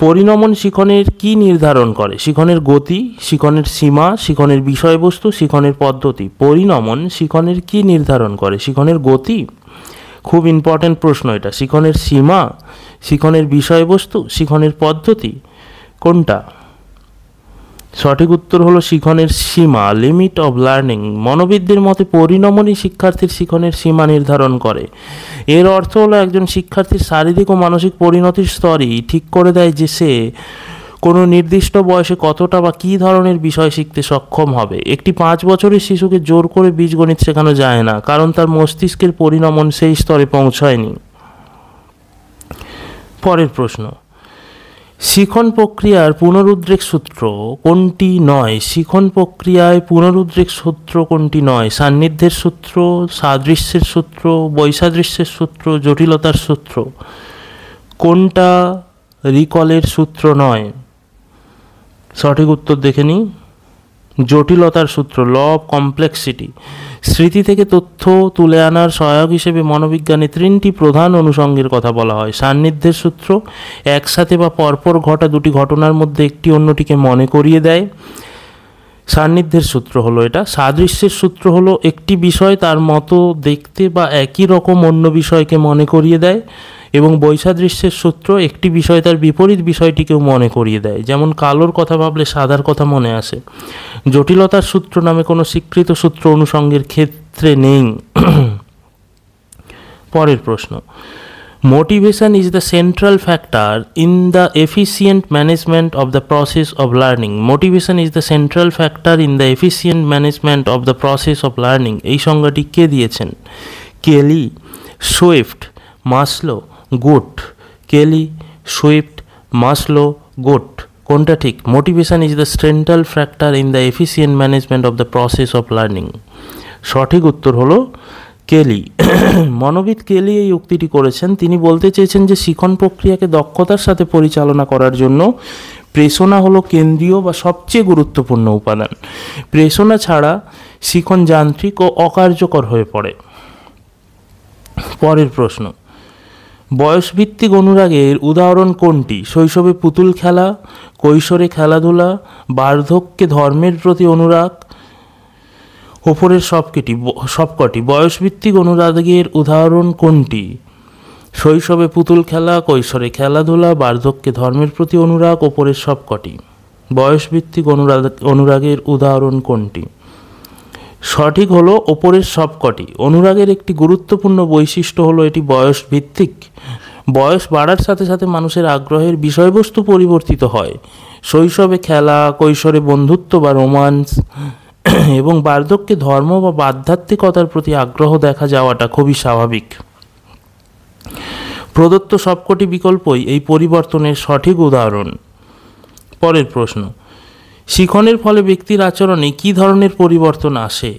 পরিণমন শিখনের কি নির্ধারণ করে? শিখনের গতি, শিখনের সীমা, শিখনের বিষয়বস্তু, শিখনের পদ্ধতি। পরিণমন শিখনের কি নির্ধারণ করে? শিখনের গতি, খুব ইম্পর্ট্যান্ট প্রশ্ন এটা। শিখনের সীমা, শিখনের বিষয়বস্তু, শিখনের পদ্ধতি, কোনটা? সঠিক উত্তর হলো শিখনের সীমা, লিমিট অফ লার্নিং। মনোবিদদের মতে পরিণমনই শিক্ষার্থীর শিখনের সীমা নির্ধারণ করে। এর অর্থ হলো একজন শিক্ষার্থীর শারীরিক ও মানসিক পরিণতির স্তরই ঠিক করে দেয় যে সে কোনো নির্দিষ্ট বয়সে কতটা বা কী ধরনের বিষয় শিখতে সক্ষম হবে। একটি 5 বছরের শিশুকে জোর করে বীজগণিত শেখানো যায় না, কারণ তার মস্তিষ্কের পরিণমন সেই স্তরে পৌঁছায়নি। পরের প্রশ্ন, শিখন প্রক্রিয়ার পুনরুদ্রেক সূত্র কোনটি নয়? শিখন প্রক্রিয়ায় পুনরুদ্রেক সূত্র কোনটি নয়? সান্নিধ্যের সূত্র, সাদৃশ্যের সূত্র, বৈসাদৃশ্যের সূত্র, জটিলতার সূত্র। কোনটা রিকলের সূত্র নয়? সঠিক উত্তর দেখে নিই। জটিলতার সূত্র, ল অফ কমপ্লেক্সিটি। স্মৃতি থেকে তথ্য তুলে আনার সহায়ক হিসেবে মনোবিজ্ঞানে 3টি প্রধান অনুষঙ্গের কথা বলা হয়। সান্নিধ্যের সূত্র, একসাথে বা পরপর ঘটা দুটি ঘটনার মধ্যে একটি অন্যটিকে মনে করিয়ে দেয়। সান্নিধ্যের সূত্র হলো এটা। সাদৃশ্যের সূত্র হলো একটি বিষয় তার মতো দেখতে বা একই রকম অন্য বিষয়কে মনে করিয়ে দেয়। এবং বৈসাদৃশ্যের সূত্র একটি বিষয় তার বিপরীত বিষয়টিকেও মনে করিয়ে দেয়, যেমন কালোর কথা ভাবলে সাদার কথা মনে আসে। জটিলতার সূত্র নামে কোনো স্বীকৃত সূত্র অনুষঙ্গের ক্ষেত্রে নেই। পরের প্রশ্ন, motivation is the central factor in the efficient management of the process of learning. Motivation is the central factor in the efficient management of the process of learning. এই সংজ্ঞাটি কে দিয়েছেন? কেলি, সুইফট, মাসলো, গুট। কেলি, সুইফট, মাসলো, গুট। কোনটা ঠিক? Motivation is the central factor in the efficient management of the process of learning. সঠিক উত্তর হলো কেলি। মনোবিদ কেলি এই উক্তিটি করেছেন। তিনি বলতে চেয়েছেন যে শিখন প্রক্রিয়াকে দক্ষতার সাথে পরিচালনা করার জন্য প্রেরণা হলো কেন্দ্রীয় বা সবচেয়ে গুরুত্বপূর্ণ উপাদান। প্রেরণা ছাড়া শিখন যান্ত্রিক ও অকার্যকর হয়ে পড়ে। পরের প্রশ্ন, বয়সভিত্তিক অনুরাগের উদাহরণ কোনটি? শৈশবে পুতুল খেলা, কৈশোরে খেলাধুলা, বার্ধক্যে ধর্মের প্রতি অনুরাগ। ওপরের সবকটি বয়সভিত্তিক অনুরাগের উদাহরণ কোনটি? শৈশবে পুতুল খেলা, কৈশোরে খেলাধুলা, বার্ধক্যে ধর্মের প্রতি অনুরাগ। ওপরের সবকটি বয়সভিত্তিক অনুরাগের উদাহরণ কোনটি? সঠিক হলো ওপরের সবকটি। অনুরাগের একটি গুরুত্বপূর্ণ বৈশিষ্ট্য হলো এটি বয়স ভিত্তিক। বয়স বাড়ার সাথে সাথে মানুষের আগ্রহের বিষয়বস্তু পরিবর্তিত হয়। শৈশবে খেলা, কৈশোরে বন্ধুত্ব বা রোমান্স এবং বার্ধক্যে ধর্ম বা আধ্যাত্মিকতার প্রতি আগ্রহ দেখা যাওয়াটা খুবই স্বাভাবিক। প্রদত্ত সবকটি বিকল্পই এই পরিবর্তনের সঠিক উদাহরণ। পরের প্রশ্ন, শিখনের ফলে ব্যক্তির আচরণে কী ধরনের পরিবর্তন আসে?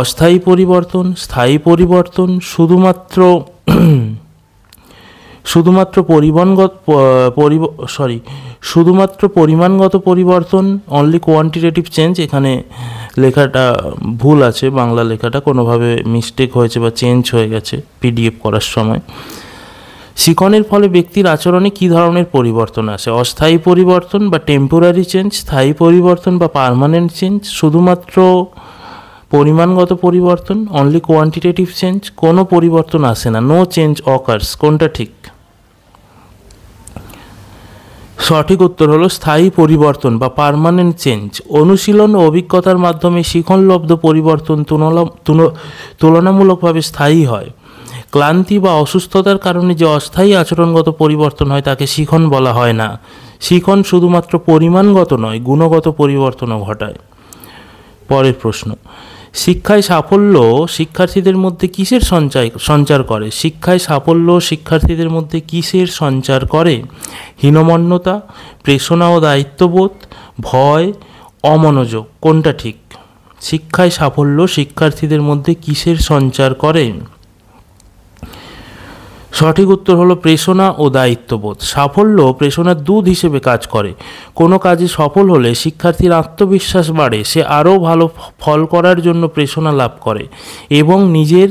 অস্থায়ী পরিবর্তন, স্থায়ী পরিবর্তন, শুধুমাত্র পরিমাণগত পরিবর্তন, অনলি কোয়ান্টিটেটিভ চেঞ্জ। এখানে লেখাটা ভুল আছে, বাংলা লেখাটা কোনোভাবে মিস্টেক হয়েছে বা চেঞ্জ হয়ে গেছে পিডিএফ করার সময়। শিখনের ফলে ব্যক্তির আচরণে কী ধরনের পরিবর্তন আসে? অস্থায়ী পরিবর্তন বা টেম্পোরারি চেঞ্জ, স্থায়ী পরিবর্তন বা পার্মানেন্ট চেঞ্জ, শুধুমাত্র পরিমাণগত পরিবর্তন, অনলি কোয়ান্টিটেটিভ চেঞ্জ। কোনো পরিবর্তন আসে না, নো চেঞ্জ অকার্স। কোনটা ঠিক? সঠিক উত্তর হলো স্থায়ী পরিবর্তন বা পার্মানেন্ট চেঞ্জ। অনুশীলন ও অভিজ্ঞতার মাধ্যমে শিখনলব্ধ পরিবর্তন তুলনামূলকভাবে স্থায়ী হয়। ক্লান্তি বা অসুস্থতার কারণে যে অস্থায়ী আচরণগত পরিবর্তন হয় তাকে শিখন বলা হয় না। শিখন শুধুমাত্র পরিমাণগত নয়, গুণগত পরিবর্তনও ঘটায়। পরের প্রশ্ন, শিক্ষায় সাফল্য শিক্ষার্থীদের মধ্যে কিসের সঞ্চার করে? শিক্ষায় সাফল্য শিক্ষার্থীদের মধ্যে কিসের সঞ্চার করে? হীনমন্যতা, প্রেরণা ও দায়িত্ববোধ, ভয়, অমনোযোগ। কোনটা ঠিক? শিক্ষায় সাফল্য শিক্ষার্থীদের মধ্যে কিসের সঞ্চার করে? সঠিক উত্তর হলো প্রেরণা ও দায়িত্ববোধ। সাফল্য প্রেরণার দুধ হিসেবে কাজ করে। কোনো কাজে সফল হলে শিক্ষার্থীর আত্মবিশ্বাস বাড়ে, সে আরও ভালো ফল করার জন্য প্রেরণা লাভ করে এবং নিজের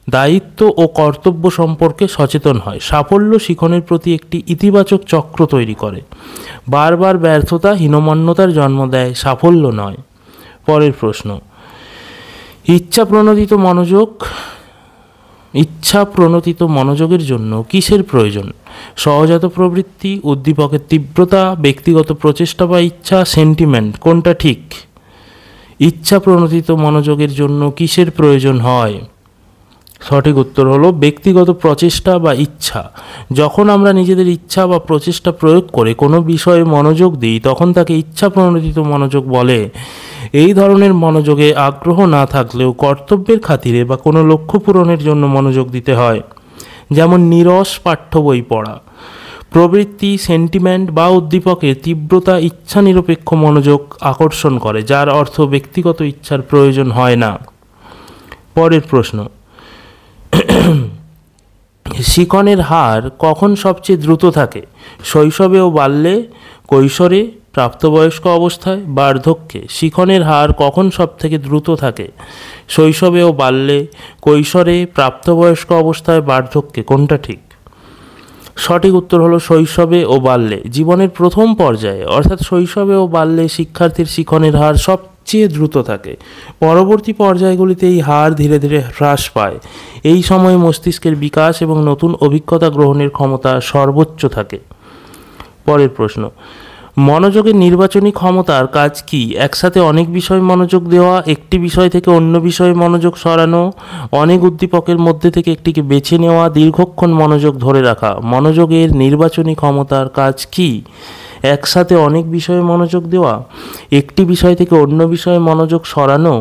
দায়িত্ব ও কর্তব্য সম্পর্কে সচেতন হয়। সাফল্য শিখনের প্রতি একটি ইতিবাচক চক্র তৈরি করে। বারবার ব্যর্থতা হীনমন্যতার জন্ম দেয়, সাফল্য নয়। পরের প্রশ্ন, ইচ্ছা প্রণোদিত মনোযোগের জন্য কিসের প্রয়োজন? সহজাত প্রবৃত্তি, উদ্দীপকের তীব্রতা, ব্যক্তিগত প্রচেষ্টা বা ইচ্ছা, সেন্টিমেন্ট। কোনটা ঠিক? ইচ্ছা প্রণোদিত মনোযোগের জন্য কিসের প্রয়োজন হয়? সঠিক উত্তর হলো ব্যক্তিগত প্রচেষ্টা বা ইচ্ছা। যখন আমরা নিজেদের ইচ্ছা বা প্রচেষ্টা প্রয়োগ করে কোনো বিষয়ে মনোযোগ দিই তখন তাকে ইচ্ছা প্রণোদিত মনোযোগ বলে। এই ধরনের মনোযোগে আগ্রহ না থাকলেও কর্তব্যের খাতিরে বা কোনো লক্ষ্য পূরণের জন্য মনোযোগ দিতে হয়, যেমন নীরস পাঠ্য বই পড়া। প্রবৃত্তি, সেন্টিমেন্ট বা উদ্দীপকের তীব্রতা ইচ্ছা নিরপেক্ষ মনোযোগ আকর্ষণ করে, যার অর্থ ব্যক্তিগত ইচ্ছার প্রয়োজন হয় না। পরের প্রশ্ন, শিখনের হার কখন সবচেয়ে দ্রুত থাকে? শৈশবে ও বাল্যে, কৈশোরে, প্রাপ্তবয়স্ক অবস্থায়, বার্ধক্যে। শিখনের হার কখন সবথেকে দ্রুত থাকে? শৈশবে ও বাল্যে, কৈশোরে, প্রাপ্তবয়স্ক অবস্থায়, বার্ধক্যে। কোনটা ঠিক? সঠিক উত্তর হলো শৈশবে ও বাল্যে। জীবনের প্রথম পর্যায়ে অর্থাৎ শৈশবে ও বাল্যে শিক্ষার্থীর শিখনের হার সবচেয়ে দ্রুত থাকে। পরবর্তী পর্যায়গুলিতে এই হার ধীরে ধীরে হ্রাস পায়। এই সময়ে মস্তিষ্কের বিকাশ এবং নতুন অভিজ্ঞতা গ্রহণের ক্ষমতা সর্বোচ্চ থাকে। পরের প্রশ্ন, মনোযোগের নির্বাচনী ক্ষমতার কাজ কি? একসাথে অনেক বিষয় মনোযোগ দেওয়া, একটি বিষয় থেকে অন্য বিষয়ে মনোযোগ সরানো, অনেক উদ্দীপকের মধ্যে থেকে একটিকে বেছে নেওয়া, দীর্ঘক্ষণ মনোযোগ ধরে রাখা। মনোযোগের নির্বাচনী ক্ষমতার কাজ কি? একসাথে অনেক বিষয়ে মনোযোগ দেওয়া, একটি বিষয় থেকে অন্য বিষয়ে মনোযোগ সরানো,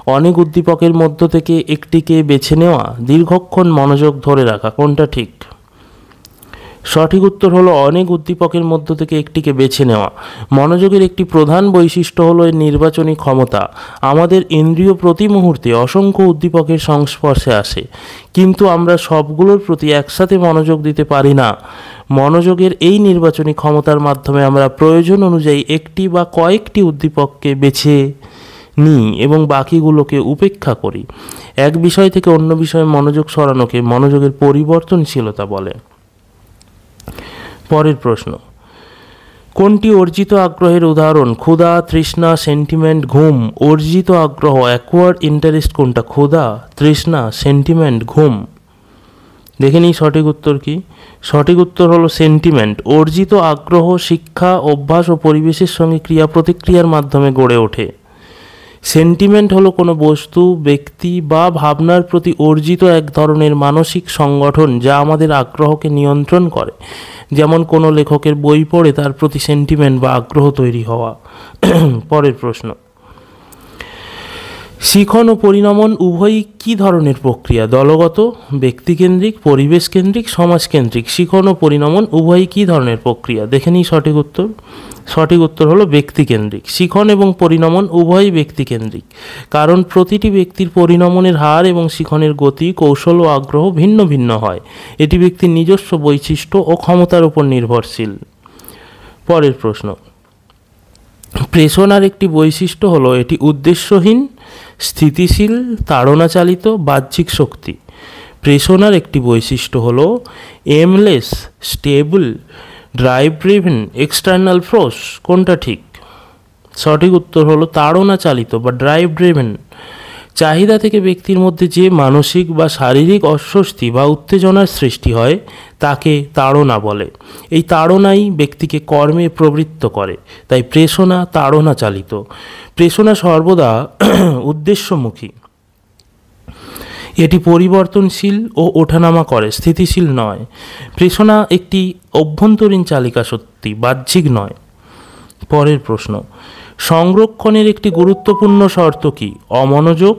অনেক উদ্দীপকের মধ্য থেকে একটিকে বেছে নেওয়া, দীর্ঘক্ষণ মনোযোগ ধরে রাখা। কোনটা ঠিক? সঠিক উত্তর হলো অনেক উদ্দীপকের মধ্য থেকে একটিকে বেছে নেওয়া। মনোযোগের একটি প্রধান বৈশিষ্ট্য হলো এর নির্বাচনী ক্ষমতা। আমাদের ইন্দ্রিয় প্রতি মুহূর্তে অসংখ্য উদ্দীপকের সংস্পর্শে আসে, কিন্তু আমরা সবগুলোর প্রতি একসাথে মনোযোগ দিতে পারি না। মনোযোগের এই নির্বাচনী ক্ষমতার মাধ্যমে আমরা প্রয়োজন অনুযায়ী একটি বা কয়েকটি উদ্দীপককে বেছে নিই এবং বাকিগুলোকে উপেক্ষা করি। এক বিষয় থেকে অন্য বিষয়ে মনোযোগ সরানোকে মনোযোগের পরিবর্তনশীলতা বলে। পরের প্রশ্ন, কোনটি অর্জিত আগ্রহের উদাহরণ? ক্ষুধা, তৃষ্ণা, সেন্টিমেন্ট, ঘুম। অর্জিত আগ্রহ, অ্যাকোয়ার্ড ইন্টারেস্ট কোনটা? ক্ষুধা, তৃষ্ণা, সেন্টিমেন্ট, ঘুম। দেখে নিই সঠিক উত্তর কি। সঠিক উত্তর হলো সেন্টিমেন্ট। অর্জিত আগ্রহ শিক্ষা, অভ্যাস ও পরিবেশের সঙ্গে ক্রিয়া প্রতিক্রিয়ার মাধ্যমে গড়ে ওঠে। সেন্টিমেন্ট হলো কোনো বস্তু, ব্যক্তি বা ভাবনার প্রতি অর্জিত এক ধরনের মানসিক সংগঠন যা আমাদের আগ্রহকে নিয়ন্ত্রণ করে। যেমন কোনো লেখকের বই পড়ে তার প্রতি সেন্টিমেন্ট বা আগ্রহ তৈরি হওয়া। পরের প্রশ্ন, শিখন ও পরিণমন উভয়ই কী ধরনের প্রক্রিয়া? দলগত, ব্যক্তিকেন্দ্রিক, পরিবেশকেন্দ্রিক, সমাজকেন্দ্রিক। শিখন ও পরিণমন উভয়ই কী ধরনের প্রক্রিয়া? দেখে নিই সঠিক উত্তর। সঠিক উত্তর হলো ব্যক্তিকেন্দ্রিক। শিখন এবং পরিণমন উভয়ই ব্যক্তিকেন্দ্রিক, কারণ প্রতিটি ব্যক্তির পরিণমনের হার এবং শিখনের গতি, কৌশল ও আগ্রহ ভিন্ন ভিন্ন হয়। এটি ব্যক্তির নিজস্ব বৈশিষ্ট্য ও ক্ষমতার উপর নির্ভরশীল। পরের প্রশ্ন, প্রেষণার একটি বৈশিষ্ট্য হলো এটি উদ্দেশ্যহীন, স্থিতিশীল, তাড়নাচালিত, বাহ্যিক শক্তি। প্রেষণার একটি বৈশিষ্ট্য হলো aimless, stable, drive driven, external force. কোনটা ঠিক? সঠিক উত্তর হলো তাড়নাচালিত বা ড্রাইভ ড্রিভেন। চাহিদা থেকে ব্যক্তির মধ্যে যে মানসিক বা শারীরিক অস্বস্তি বা উত্তেজনার সৃষ্টি হয় তাকে তাড়না বলে। এই তাড়নাই ব্যক্তিকে কর্মে প্রবৃত্ত করে, তাই প্রেষণা তাড়নাচালিত। প্রেষণা সর্বদা উদ্দেশ্যমুখী। এটি পরিবর্তনশীল ও ওঠানামা করে, স্থিতিশীল নয়। প্রেষণা একটি অভ্যন্তরীণ চালিকা শক্তি, বাহ্যিক নয়। পরের প্রশ্ন, সংরক্ষণের একটি গুরুত্বপূর্ণ শর্ত কি? অমনোযোগ,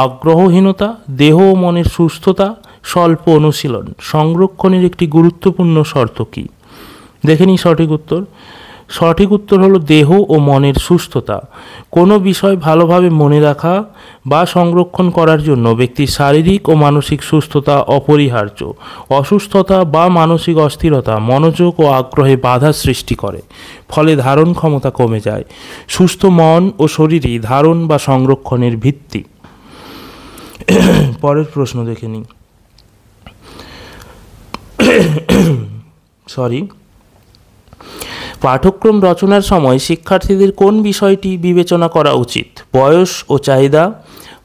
আগ্রহহীনতা, দেহ ও মনের সুস্থতা, স্বল্প অনুশীলন। সংরক্ষণের একটি গুরুত্বপূর্ণ শর্ত কি? দেখে নিই সঠিক উত্তর। সঠিক উত্তর হলো দেহ ও মনের সুস্থতা। কোনো বিষয় ভালোভাবে মনে রাখা বা সংরক্ষণ করার জন্য ব্যক্তির শারীরিক ও মানসিক সুস্থতা অপরিহার্য। অসুস্থতা বা মানসিক অস্থিরতা মনোযোগ ও আগ্রহে বাধা সৃষ্টি করে, ফলে ধারণ ক্ষমতা কমে যায়। সুস্থ মন ও শরীরই ধারণ বা সংরক্ষণের ভিত্তি। পরের প্রশ্ন দেখে নিই। পাঠ্যক্রম রচনার সময় শিক্ষার্থীদের কোন বিষয়টি বিবেচনা করা উচিত? বয়স ও চাহিদা,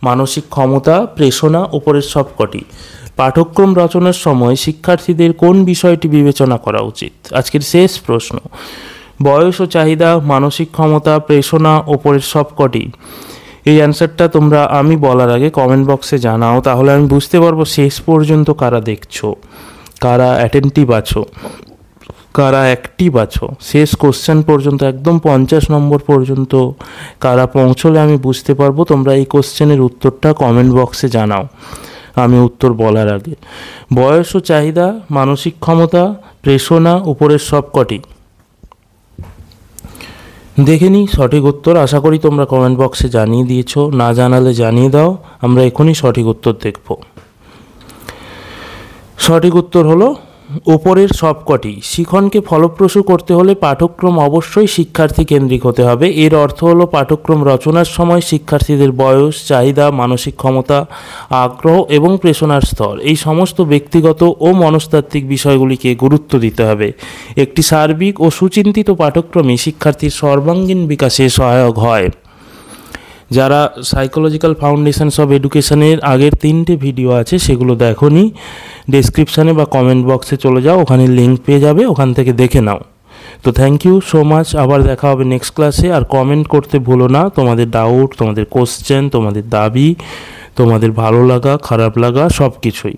মানসিক ক্ষমতা, প্রেষণা, উপরের সবকটি। পাঠ্যক্রম রচনার সময় শিক্ষার্থীদের কোন বিষয়টি বিবেচনা করা উচিত? আজকের শেষ প্রশ্ন। বয়স ও চাহিদা, মানসিক ক্ষমতা, প্রেষণা, উপরের সবকটি। এই অ্যান্সারটা তোমরা আমি বলার আগে কমেন্ট বক্সে জানাও, তাহলে আমি বুঝতে পারবো শেষ পর্যন্ত কারা দেখছো, কারা অ্যাটেন্টিভ আছো, কারা অ্যাক্টিভ আছো। শেষ কোশ্চেন পর্যন্ত একদম 50 নম্বর পর্যন্ত কারা পৌঁছলে আমি বুঝতে পারবো। তোমরা এই কোশ্চেনের উত্তরটা কমেন্ট বক্সে জানাও আমি উত্তর বলার আগে। বয়স ও চাহিদা, মানসিক ক্ষমতা, প্রেষণা, উপরের সবকটি। দেখে নিই সঠিক উত্তর। আশা করি তোমরা কমেন্ট বক্সে জানিয়ে দিয়েছো, না জানালে জানিয়ে দাও, আমরা এখনই সঠিক উত্তর দেখব। সঠিক উত্তর হলো উপরের সবকটি। শিখনকে ফলপ্রসূ করতে হলে পাঠ্যক্রম অবশ্যই শিক্ষার্থী কেন্দ্রিক হতে হবে। এর অর্থ হলো পাঠ্যক্রম রচনার সময় শিক্ষার্থীদের বয়স, চাহিদা, মানসিক ক্ষমতা, আগ্রহ এবং প্রেষণার স্তর, এই সমস্ত ব্যক্তিগত ও মনস্তাত্ত্বিক বিষয়গুলিকে গুরুত্ব দিতে হবে। একটি সার্বিক ও সুচিন্তিত পাঠ্যক্রমে শিক্ষার্থীর সর্বাঙ্গীন বিকাশে সহায়ক হয়। যারা সাইকোলজিক্যাল ফাউন্ডেশনস অফ এডুকেশনের আগের 3টে ভিডিও আছে সেগুলো দেখোনি, ডেসক্রিপশানে বা কমেন্ট বক্সে চলে যাও, ওখানে লিঙ্ক পেয়ে যাবে, ওখান থেকে দেখে নাও। তো থ্যাংক ইউ সো মাচ। আবার দেখা হবে নেক্সট ক্লাসে। আর কমেন্ট করতে ভুলো না তোমাদের ডাউট, তোমাদের কোশ্চেন, তোমাদের দাবি, তোমাদের ভালো লাগা, খারাপ লাগা, সব কিছুই।